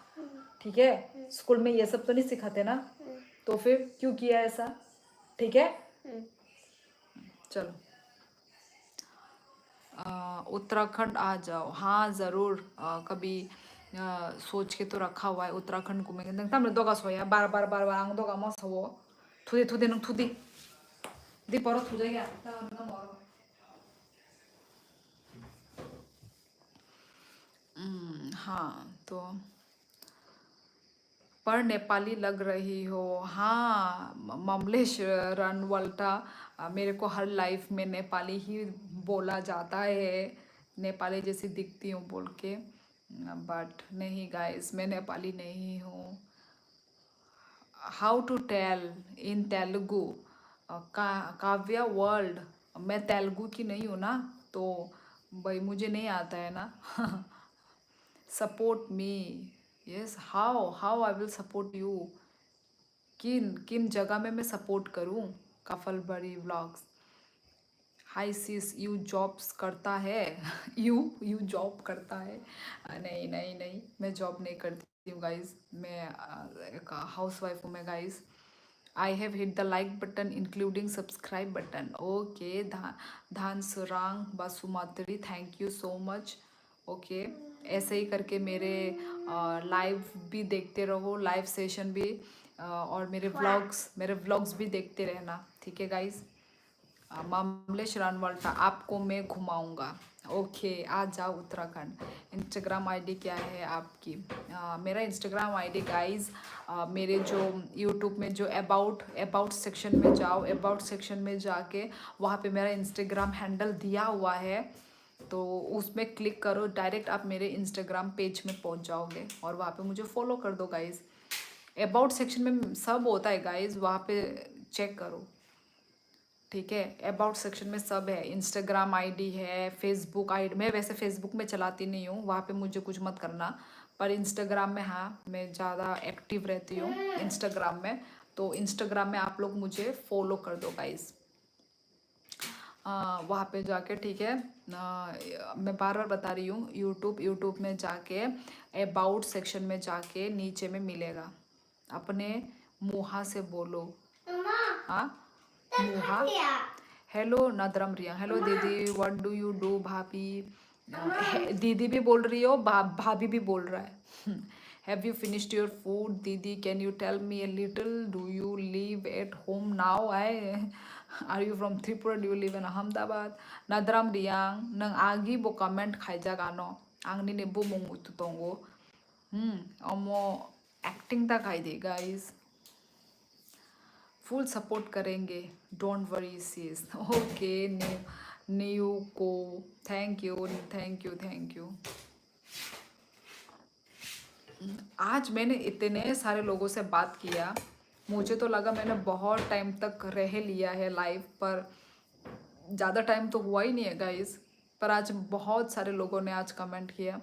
ठीक है स्कूल में ये सब तो नहीं सिखाते ना तो फिर क्यों किया ऐसा ठीक है चलो उत्तराखंड आ जाओ हाँ ज़रूर कभी सोच के तो रखा हुआ है उत्तराखंड घूमेंगे नोंथांमोन दगा सोया बार बार बार बार आं दगा मासावो थुदे नों थुदे दी परो थुदे गया हाँ तो पर नेपाली लग रही हो हाँ ममलेश रनवाल्टा मेरे को हर लाइफ में नेपाली ही बोला जाता है नेपाली जैसी दिखती हूँ बोल के बट नहीं गाइस मैं नेपाली नहीं हूँ how to tell in Telugu Kavya world मैं तेलुगु की नहीं हूँ ना तो भाई मुझे नहीं आता है ना support me yes how I will support you किन किन जगह में मैं सपोर्ट करूँ कफल बड़ी vlogs hi sis, you jobs करता है? यू जॉब करता है? नहीं नहीं नहीं, मैं जॉब नहीं करती हूँ गाइज, मैं एक हाउस वाइफ हूँ मैं guys. I have hit the like button including subscribe button. Okay, Dhan Surang Basumatary, thank you so much. Okay, ऐसे ही करके मेरे लाइव भी देखते रहो, लाइव सेशन भी, और मेरे व्लॉग्स भी देखते रहना, ठीक है गाइज। मामलेश रानवाल्टा, आपको मैं घुमाऊंगा। ओके, आ जाओ उत्तराखंड। इंस्टाग्राम आईडी क्या है आपकी? मेरा इंस्टाग्राम आईडी गाइस, मेरे जो यूट्यूब में जो अबाउट सेक्शन में जाओ, अबाउट सेक्शन में जाके वहाँ पे मेरा इंस्टाग्राम हैंडल दिया हुआ है, तो उसमें क्लिक करो, डायरेक्ट आप मेरे इंस्टाग्राम पेज में पहुँच जाओगे और वहाँ पे मुझे फॉलो कर दो गाइस। अबाउट सेक्शन में सब होता है गाइस, वहाँ पे चेक करो, ठीक है। अबाउट सेक्शन में सब है, इंस्टाग्राम आईडी है, फेसबुक आईडी। मैं वैसे फेसबुक में चलाती नहीं हूँ, वहाँ पे मुझे कुछ मत करना, पर इंस्टाग्राम में हाँ, मैं ज़्यादा एक्टिव रहती हूँ इंस्टाग्राम में, तो इंस्टाग्राम में आप लोग मुझे फॉलो कर दो गाइस, वहाँ पे जाके, ठीक है। मैं बार बार बता रही हूँ, यूट्यूब में जाके अबाउट सेक्शन में जाके नीचे में मिलेगा, अपने मुँह से बोलो। हाँ, मुहा। हेलो नदरम रिया, हेलो दीदी, व्हाट डू यू डू भाभी? दीदी भी बोल रही हो, भाभी भी बोल रहा है। Have you finished your food दीदी? Can you tell me a little? Do you live at home now? Are you from Tripura? Do you live in Ahmedabad? Nadaram Reang, नंग आगी बो कमेंट खाइजा गानो, आंगनी ने बो मोंगु तुतोंगो। अमो एक्टिंग तक खाई दे गाइस, फुल सपोर्ट करेंगे, don't worry sis. Okay, new को thank you thank you thank you. आज मैंने इतने सारे लोगों से बात किया, मुझे तो लगा मैंने बहुत टाइम तक रह लिया है लाइव पर, ज़्यादा टाइम तो हुआ ही नहीं है गाइस, पर आज बहुत सारे लोगों ने आज कमेंट किया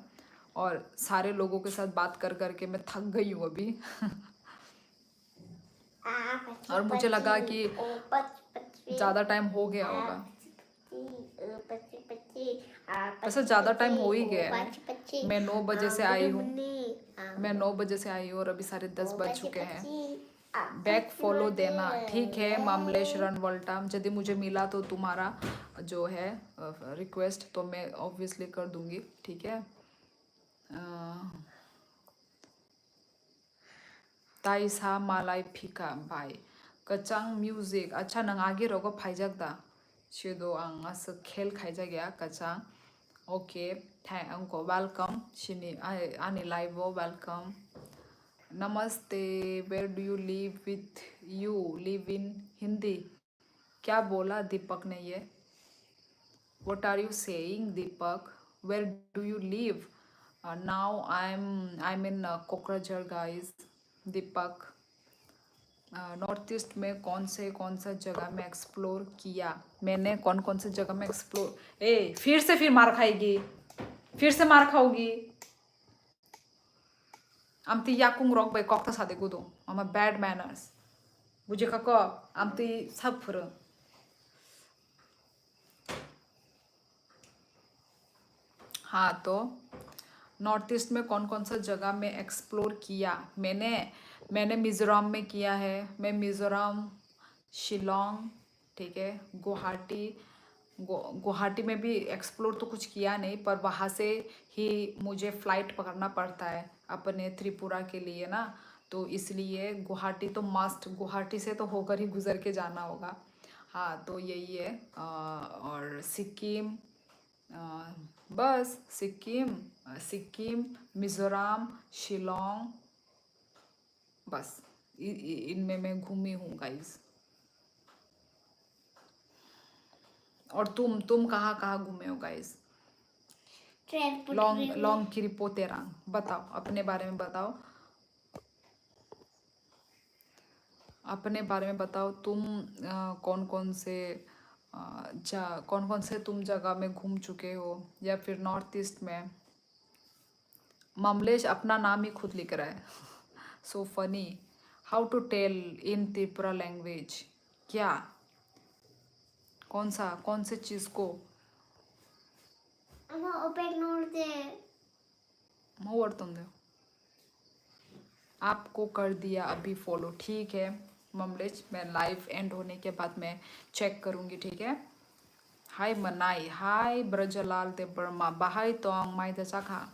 और सारे लोगों के साथ बात कर करके मैं थक गई हूँ अभी। और मुझे लगा कि ज़्यादा टाइम हो गया होगा, वैसे ज़्यादा टाइम हो ही गया है। मैं 9 बजे से आई हूँ, मैं 9 बजे से आई हूँ और अभी 10:30 बज चुके हैं। बैक फॉलो देना, ठीक है मामलेश रणवल्टा, यदि मुझे मिला तो तुम्हारा जो है रिक्वेस्ट, तो मैं ऑब्वियसली कर दूंगी, ठीक है। ताइसा मालाई फिका भाई कचांग म्यूजिक, अच्छा नंग आगे रोगो फाइजक दा शेदो आंग अस खेल खाइजा गया कचांग। ओके, थैंक अंको वेलकम शिनी आनी लाइव वेलकम। नमस्ते, where do you live with you live in Hindi? क्या बोला दीपक ने ये? What are you saying Deepak? Where do you live? Now I am in Kokrajhar guys. Deepak, north east में कौन सा जगह में एक्सप्लोर किया? मैंने कौन से जगह में एक्सप्लोर, फिर मार खाएगी, फिर से मार खाओगी। आमती याकुंग रॉक बाई कॉक्ता सादे गुदो आमा बैड मैनर्स बुझे खको आमती सब फुर। हाँ, तो नॉर्थ ईस्ट में कौन सा जगह में एक्सप्लोर किया? मैंने मिज़ोरम में किया है, मैं मिज़ोरम, शिलोंग, ठीक है, गुवाहाटी में भी एक्सप्लोर तो कुछ किया नहीं, पर वहाँ से ही मुझे फ़्लाइट पकड़ना पड़ता है अपने त्रिपुरा के लिए ना, तो इसलिए गुवाहाटी तो मस्ट, गुवाहाटी से तो होकर ही गुजर के जाना होगा। हाँ, तो यही है। और सिक्किम, बस सिक्किम, मिज़ोरम, शिलोंग, बस इनमें मैं घूमी हूँ गाइस। और तुम कहाँ कहाँ घूमे हो गाइस? लॉन्ग किरिपो तेरांग, बताओ अपने बारे में बताओ, अपने बारे में बताओ। तुम कौन कौन से तुम जगह में घूम चुके हो, या फिर नॉर्थ ईस्ट में? ममलेश अपना नाम ही खुद लिख रहा है। So funny, how to tell in Tripura language? क्या कौन से चीज को? Ama opek norde. मोवर तुम दो। आपको कर दिया अभी फॉलो, ठीक है ममलेश, मैं लाइव एंड होने के बाद मैं चेक करूंगी, ठीक है। हाय मनाई, हाय ब्रजलाल दे बर्मा, बाहाई तोंग माई दशा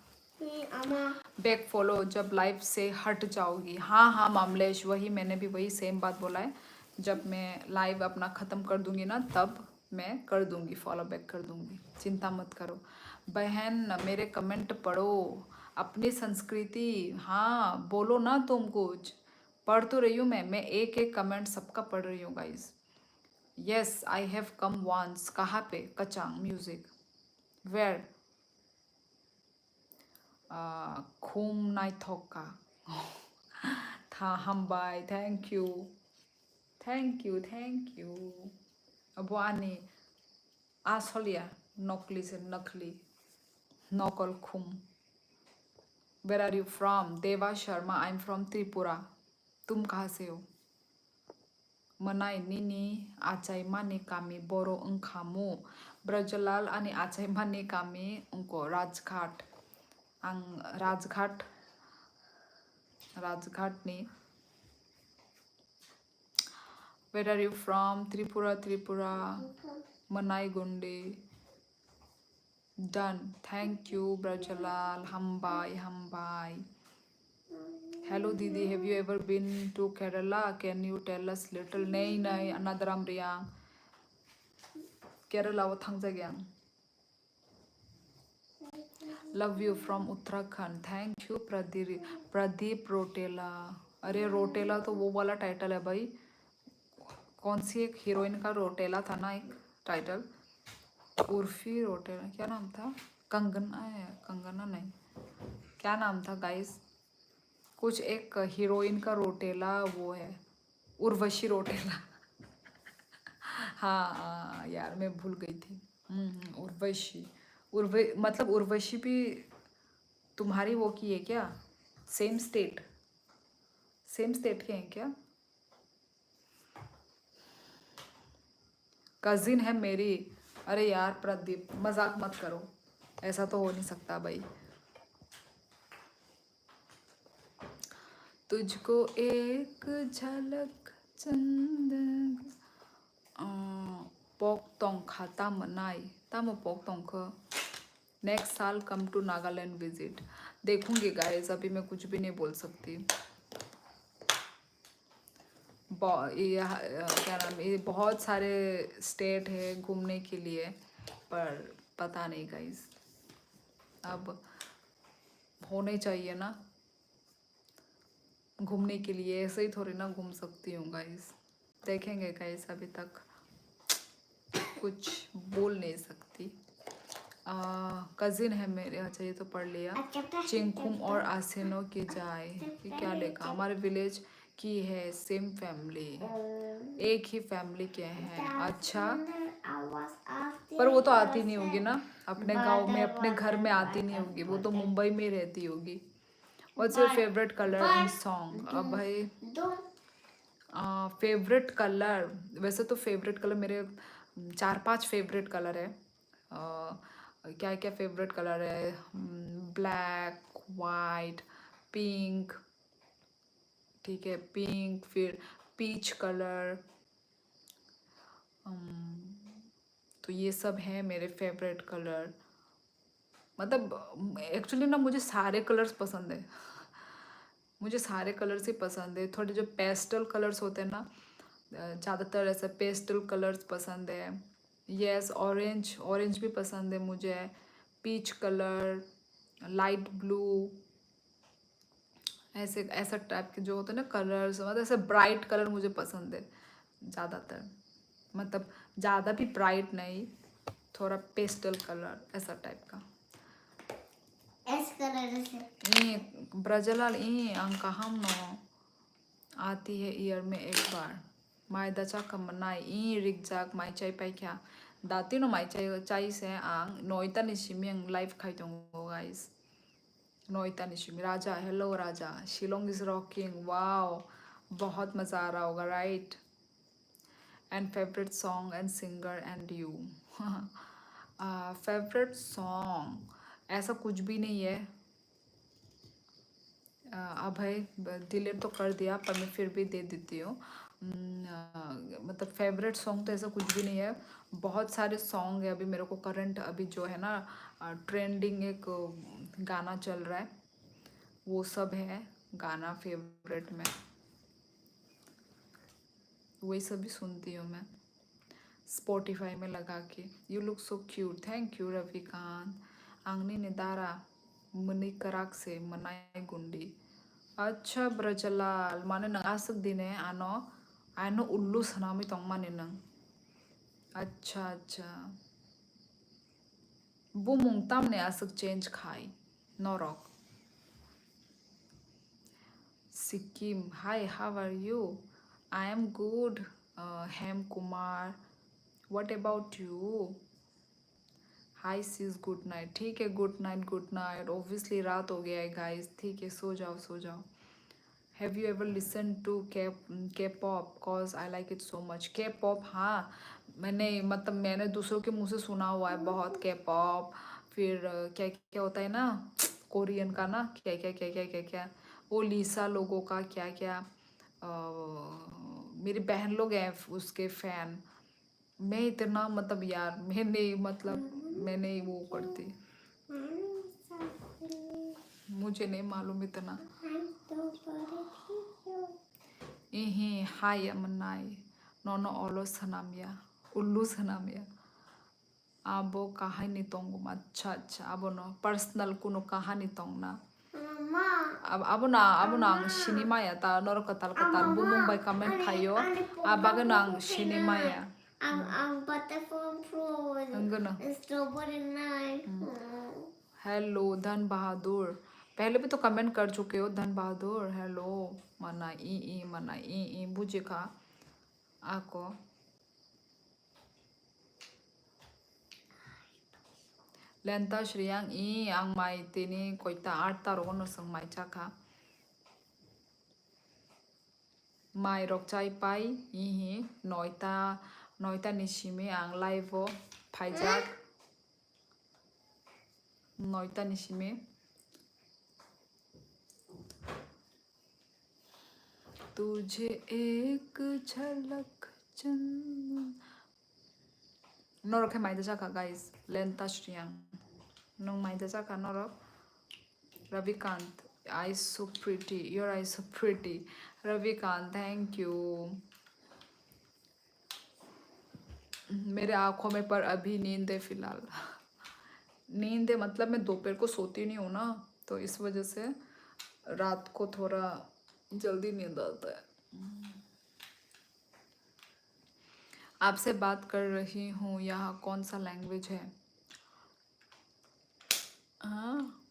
Ama. बैक फॉलो जब लाइव से हट जाओगी। हाँ हाँ मामलेश, वही मैंने भी वही सेम बात बोला है, जब मैं लाइव अपना ख़त्म कर दूंगी ना तब मैं कर दूंगी, फॉलो बैक कर दूंगी, चिंता मत करो। बहन मेरे कमेंट पढ़ो, अपनी संस्कृति, हाँ बोलो ना तुम कुछ। पढ़ तो रही हूँ मैं एक एक कमेंट सबका पढ़ रही हूँ guys. Yes I have come once. कहाँ पे? कचांग म्यूजिक वेयर? खूम नाई थोका था हम बाय, thank you thank you thank you. अब आने आसलिया नकली से नकली, नकल खुम। Where are you from? Deva Sharma, I am from Tripura. तुम कहाँ से हो? मनाई निनी आचाई माने कामी बोरो ओंखामु। ब्रजलाल आनी आचाई माने कामी उनको राजघाट। आं राजघाटनि। Where are you from? Tripura. Manai Gundi. Done. Thank you, Brajalal. Hambai. Hello, Didi. Have you ever been to Kerala? Can you tell us little? Nay. Another Amriya. Kerala wo thang jagyang. Love you from Uttarakhand. Thank you, Pradeep Rotela. अरे रोटेला तो वो वाला title है भाई, कौन सी एक heroine का रोटेला था ना एक टाइटल, उर्फी रोटेला, क्या नाम था? कंगना नहीं, क्या नाम था गाइस? कुछ एक हीरोइन का रोटेला वो है, उर्वशी रोटेला हाँ यार मैं भूल गई थी। उर्वशी, मतलब उर्वशी भी तुम्हारी वो की है क्या? सेम स्टेट के हैं क्या? कजिन है मेरी। अरे यार प्रदीप मजाक मत करो, ऐसा तो हो नहीं सकता भाई। तुझको एक झलक चंद पोकतोंग खाता मनाई तम पोकतोंग। नेक्स्ट साल कम टू नागालैंड विजिट। देखूंगी गाइस, अभी मैं कुछ भी नहीं बोल सकती। क्या नाम, ये बहुत सारे स्टेट है घूमने के लिए, पर पता नहीं गाइस, अब होने चाहिए ना घूमने के लिए, ऐसे ही थोड़ी ना घूम सकती हूँ गाइस। देखेंगे गाइस, अभी तक कुछ बोल नहीं सकती। कजिन है मेरे, अच्छा ये तो पढ़ लिया। चिंकुम और आसिनो की जाए, ये क्या लिखा? हमारे विलेज की है, सेम फैमिली, एक ही फैमिली के हैं। अच्छा पर वो तो आती नहीं होगी ना अपने गांव में, अपने घर में आती नहीं होगी, वो तो मुंबई में रहती होगी। What's your favourite colour in song? अब भाई फेवरेट कलर, वैसे तो फेवरेट कलर मेरे 4-5 फेवरेट कलर है। क्या क्या फेवरेट कलर है? ब्लैक, वाइट, पिंक, ठीक है पिंक, फिर पीच कलर, तो ये सब है मेरे फेवरेट कलर। मतलब एक्चुअली ना मुझे सारे कलर्स पसंद है मुझे सारे कलर्स ही पसंद है। थोड़े जो पेस्टल कलर्स होते हैं ना, ज़्यादातर ऐसे पेस्टल कलर्स पसंद है। यस ऑरेंज भी पसंद है मुझे, पीच कलर, लाइट ब्लू, ऐसा टाइप के जो होते हैं ना कलर्स, मतलब ऐसे ब्राइट कलर मुझे पसंद है ज़्यादातर, मतलब ज़्यादा भी ब्राइट नहीं, थोड़ा पेस्टल कलर ऐसा टाइप का। ब्रजलाल अंका हम नो आती है ईयर में एक बार। माई दचा कमनाई रिगजाक माई चाय पैख्या दाती नो माई चाय से आंग नोइता निशिमी लाइफ खाई दूंगो गाइस। नोइता निशिमी Raja, hello Raja, Shillong is rocking, wow बहुत मज़ा आ रहा होगा right. and favorite song and singer and you. Favourite song ऐसा कुछ भी नहीं है। अभय डिलीट तो कर दिया पर मैं फिर भी दे देती हूँ। मतलब फेवरेट सॉन्ग तो ऐसा कुछ भी नहीं है। बहुत सारे सॉन्ग है अभी मेरे को करंट, अभी जो है ना ट्रेंडिंग एक गाना चल रहा है, वो सब है गाना फेवरेट में, वही सभी सुनती हूँ मैं स्पॉटिफाई में लगा के। You look so cute, thank you Ravikant. आंगनी ने दारा मनी कराक से मनाई गुंडी। अच्छा ब्रजलाल माने नंग आसक दिने आनो आनो उल्लू सनामी तंग माने नंग। अच्छा अच्छा bu mung tam ne asuk change khai norok. Sikkim, hi, how are you? I am good. Hem Kumar, what about you? Hi sis good night. ठीक है, good night good night. Obviously रात हो गया है गाइस, ठीक है सो जाओ सो जाओ। Have you ever listen to K pop? Cause I like it so much. K pop, हाँ मैंने मतलब मैंने दूसरों के मुंह से सुना हुआ है बहुत के पॉप। फिर क्या क्या होता है ना कोरियन का ना, क्या क्या क्या क्या क्या क्या वो लिसा लोगों का क्या क्या मेरी बहन लोग हैं उसके फैन। मैं इतना मतलब यार मैं नहीं वो करती, मुझे नहीं मालूम इतना। इही हाय मनाई नोनो ओलो सनामिया उल्लू सनामिया आबो कहानी तोंग। अच्छा अच्छा अब नो पर्सनल कुनो कहानी तोंग ना अब ना सिनेमा या ता नोर कताल कताल बुमुंग बाय कमेंट खायो अब ना सिनेमा या ang butterfly fruit अंगना strawberry knife। हेलो धन बहादुर, पहले भी तो कमेंट कर चुके हो धन बहादुर। हेलो मना ई बुझे का आको लेंता श्रियांग ई आंग माई तेनी कोईता आठ तारो न संग माई चाका माई रok chai pai ihi noita nishimi ang live फाइजाक noita nishimi तुझे एक झलक चंद नरक है माइदा जाका गाइस लेंता श्रियांग नोंग माइदा जाका नरक Ravikant eyes so pretty, your eyes so pretty Ravikant thank you. मेरे आंखों में पर अभी नींद है फिलहाल। नींद है मतलब मैं दोपहर को सोती नहीं हूँ ना, तो इस वजह से रात को थोड़ा जल्दी नींद आता है। आपसे बात कर रही हूँ, यहाँ कौन सा लैंग्वेज है? हाँ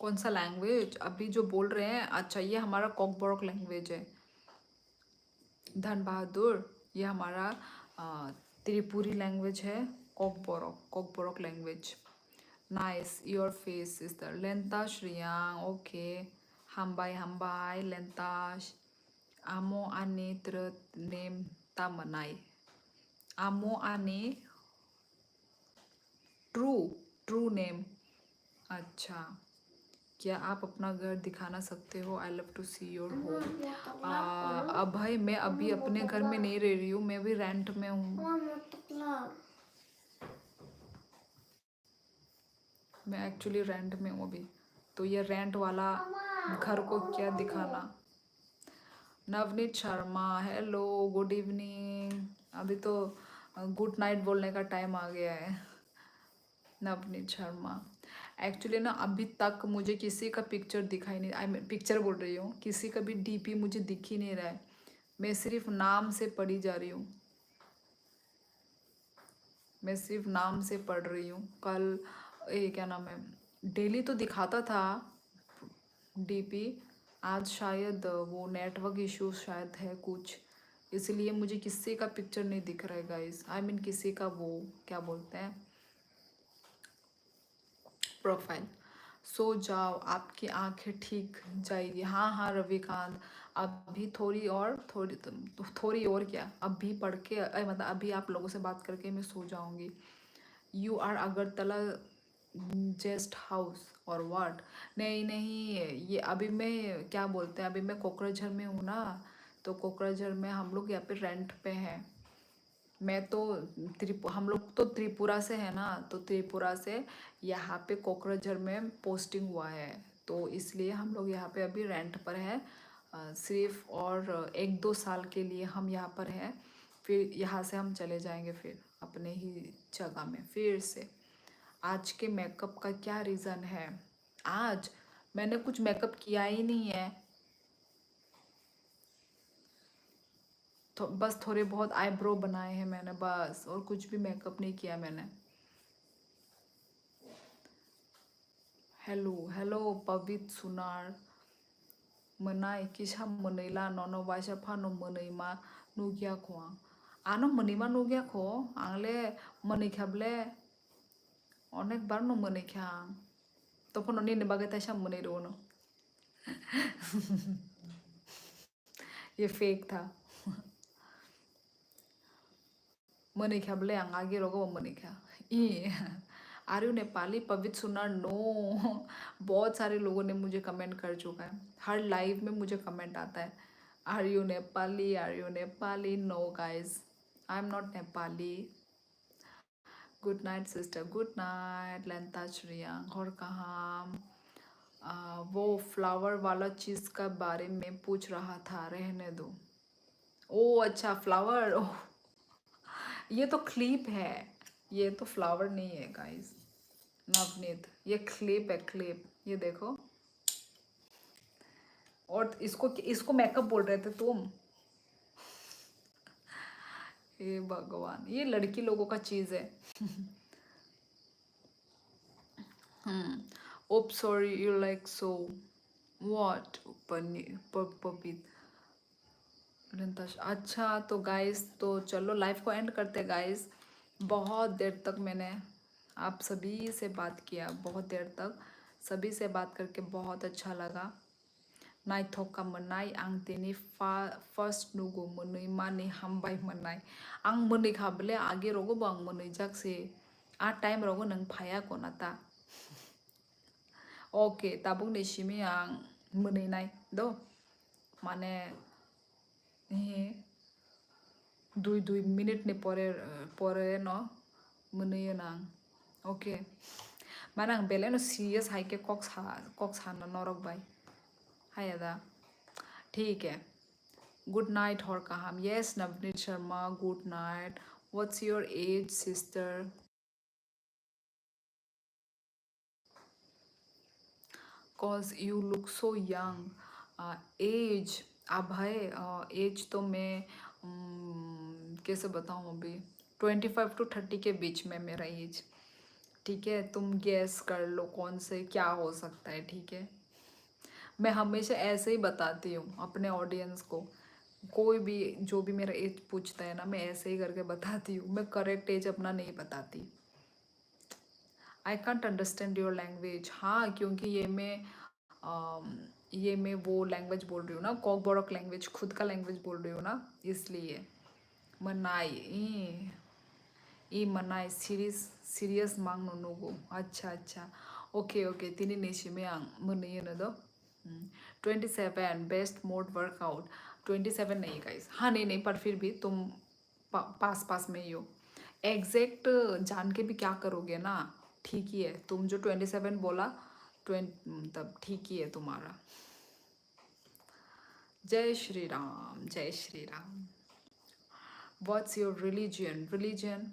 कौन सा लैंग्वेज अभी जो बोल रहे हैं? अच्छा ये हमारा कॉकबोरक लैंग्वेज है धन बहादुर, ये हमारा त्रिपुरी लैंग्वेज है Kokborok language. Nice your face is the Lenta Shriyang okay हमबाई लेंताश आमो आने त्र नेम तामनाई आमो आने ट्रू नेम। अच्छा क्या आप अपना घर दिखाना सकते हो? I love to see your home. Abhay मैं अभी अपने घर में नहीं रह रही हूँ, मैं भी रेंट में हूँ। मैं एक्चुअली रेंट में हूँ अभी, तो ये रेंट वाला घर को क्या दिखाना। Navneet Sharma hello good evening. अभी तो गुड नाइट बोलने का टाइम आ गया है। नवनीत शर्मा एक्चुअली ना अभी तक मुझे किसी का पिक्चर दिखाई नहीं, आई पिक्चर बोल रही हूँ, किसी का भी डीपी मुझे दिख ही नहीं रहा है। मैं सिर्फ नाम से पढ़ी जा रही हूँ, मैं सिर्फ नाम से पढ़ रही हूँ। कल ये क्या नाम है, डेली तो दिखाता था डीपी, आज शायद वो नेटवर्क इश्यूज शायद है कुछ, इसलिए मुझे किसी का पिक्चर नहीं दिख रहा है गाइस। आई मीन किसी का वो क्या बोलते हैं प्रोफाइल। सो जाओ आपकी आंखें ठीक जाएगी। हाँ हाँ रविकांत अभी थोड़ी और क्या, अभी पढ़ के मतलब अभी आप लोगों से बात करके मैं सो जाऊंगी। You are Agartala guest house और व्हाट? नहीं नहीं, ये अभी मैं क्या बोलते हैं, अभी मैं कोकराझार में हूँ ना, तो कोकराझार में हम लोग यहाँ पे रेंट पे हैं। मैं तो हम लोग तो त्रिपुरा से है ना, तो त्रिपुरा से यहाँ पे कोकराझार में पोस्टिंग हुआ है, तो इसलिए हम लोग यहाँ पे अभी रेंट पर है। सिर्फ और 1-2 साल के लिए हम यहाँ पर हैं, फिर यहाँ से हम चले जाएंगे फिर अपने ही जगह में फिर से। आज के मेकअप का क्या रीज़न है? आज मैंने कुछ मेकअप किया ही नहीं है, तो बस थोड़े बहुत आईब्रो बनाए हैं मैंने बस, और कुछ भी मेकअप नहीं किया मैंने। हेलो हेलो पवित सुनार मोनाय किसा मोनैला ननो वाइसा फानो मोनैमा नुगिया खो आनो मोनैमा नुगिया खो आंले मोनैखाबले अनेक बार नो मोनैखा आं तो फनो नीने बागे तैसा मोनै रोनो। ये फेक था। मोनैखाबले आं आगे रोगो मोनैखा E R you Nepali Pavit सुनार नो। बहुत सारे लोगों ने मुझे कमेंट कर चुका है, हर लाइव में मुझे कमेंट आता है, are you Nepali, are you Nepali? No guys, I am not Nepali. Good night sister, good night Lanta Shriya. और कहाँ वो फ्लावर वाला चीज़ का बारे में पूछ रहा था, रहने दो। ओ अच्छा फ्लावर, ओह ये तो क्लिप है, ये तो फ्लावर नहीं है गाइस। नवनीत, ये क्लिप है, क्लिप, ये देखो। और इसको इसको मेकअप बोल रहे थे तुम? हे भगवान, ये लड़की लोगों का चीज़ है। Oops sorry you like so what पपीत अच्छा तो गाइस, तो चलो लाइफ को एंड करते गाइस। बहुत देर तक मैंने आप सभी से बात किया, बहुत देर तक सभी से बात करके बहुत अच्छा लगा। नाई थोका मोननाय आं दिनै फर्स्ट नुगो मोनै माने हामबाय मोननाय आं मोनै खाबले आगे रगो बां मोनै जाक्से आ टाइम रगो नों फाया कोनाता। ओके ताबुक नेशिमी आं मोनैनाय दो माने दुई मिनिट ने परे न मोनैयो नां। ओके माने आं बेले न सीरियस हाइके कक साना नरक बाय हायदा ठीक है। गुड नाइट हर कहाम। Yes Navneet Sharma, good night. What's your age sister? Cause you look so young. Age अब है, एज तो मैं कैसे बताऊँ अभी, 25 to 30 के बीच में मेरा एज। ठीक है, तुम गैस कर लो कौन से क्या हो सकता है, ठीक है। मैं हमेशा ऐसे ही बताती हूँ अपने ऑडियंस को, कोई भी जो भी मेरा एज पूछता है ना, मैं ऐसे ही करके बताती हूँ, मैं करेक्ट एज अपना नहीं बताती। I can't understand your language. हाँ क्योंकि ये मैं वो लैंग्वेज बोल रही हूँ ना, कॉकबोरक लैंग्वेज, खुद का लैंग्वेज बोल रही हूँ ना, इसलिए। मनाई ई मनाई सीरियस मांग नुगो। अच्छा अच्छा ओके ओके तिनी नेशी में आंग मुन्नी न दो 27 बेस्ट मोड वर्कआउट। 27 नहीं गाइस, हाँ नहीं पर फिर भी तुम पास में ही हो। एग्जैक्ट जान के भी क्या करोगे ना, ठीक ही है। तुम जो 27 बोला 20 तब ठीक ही है तुम्हारा। जय श्री राम, जय Shri Ram. What's your religion?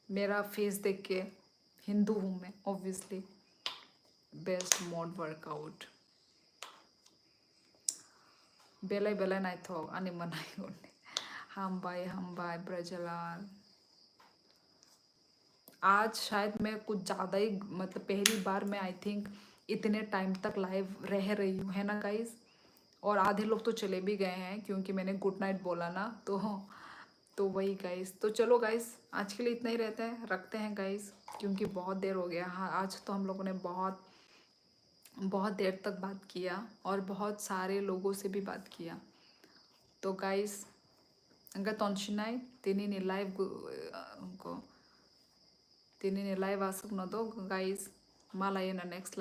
मेरा फेस देख के हिंदू हूँ मैं ऑब्वियसली। बेस्ट मोड वर्कआउट बेलाय नाइथोक आनी मनाई होने हम बाय ब्रजलाल। आज शायद मैं कुछ ज़्यादा ही, मतलब पहली बार मैं आई थिंक इतने टाइम तक लाइव रह रही हूँ, है ना गाइज। और आधे लोग तो चले भी गए हैं क्योंकि मैंने गुड नाइट बोला ना, तो वही गाइज। तो चलो गाइज आज के लिए इतना ही रहता है, रखते हैं गाइज, क्योंकि बहुत देर हो गया। हाँ आज तो हम लोगों ने बहुत बहुत देर तक बात किया और बहुत सारे लोगों से भी बात किया. तो guys enggak tonsinay tini live ko tini live asuk no do guys malaya na next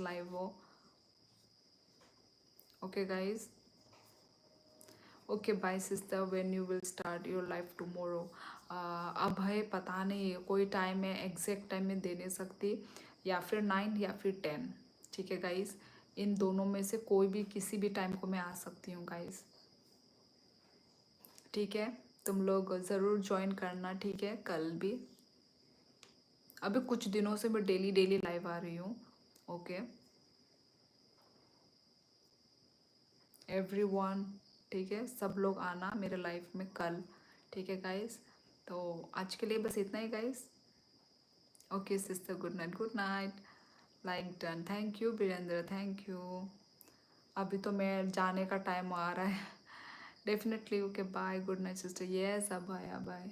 live wo. Okay guys, okay bye sister, when you will start your life tomorrow. अब है पता नहीं, कोई टाइम है एग्जैक्ट टाइम में दे नहीं सकती, या फिर 9 या फिर 10. ठीक है गाइस, इन दोनों में से कोई भी किसी भी टाइम को मैं आ सकती हूँ गाइस. ठीक है, तुम लोग ज़रूर ज्वाइन करना. ठीक है, कल भी. अभी कुछ दिनों से मैं डेली डेली लाइव आ रही हूँ. ओके एवरीवन, ठीक है, सब लोग आना मेरे लाइफ में कल. ठीक है गाइस, तो आज के लिए बस इतना ही guys. Okay sister, good night good night. Like done, thank you Virendra, thank you. अभी तो मैं जाने का टाइम आ रहा है. Definitely. Okay bye, good night sister. Yes Abhay, bye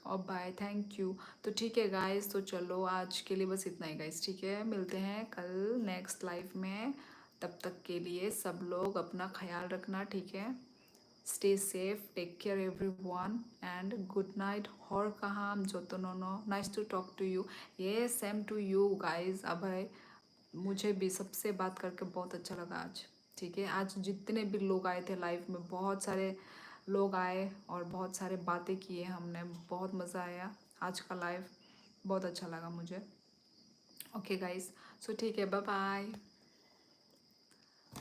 और बाय, थैंक यू. तो ठीक है गाइस, तो चलो आज के लिए बस इतना ही गाइस. ठीक है, मिलते हैं कल नेक्स्ट लाइफ में. तब तक के लिए सब लोग अपना ख्याल रखना. ठीक है, stay safe, take care everyone and good night. और कहाँ हम जो तो no nice to talk to you. ये same to you guys. Abhay, मुझे भी सबसे बात करके बहुत अच्छा लगा आज. ठीक है, आज जितने भी लोग आए थे लाइव में, बहुत सारे लोग आए और बहुत सारे बातें किए हमने, बहुत मज़ा आया आज का लाइव. बहुत अच्छा लगा मुझे. ओके गाइस, सो ठीक है, बाय बाय.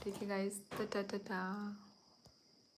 ठीक है गाइस, टाटा टाटा.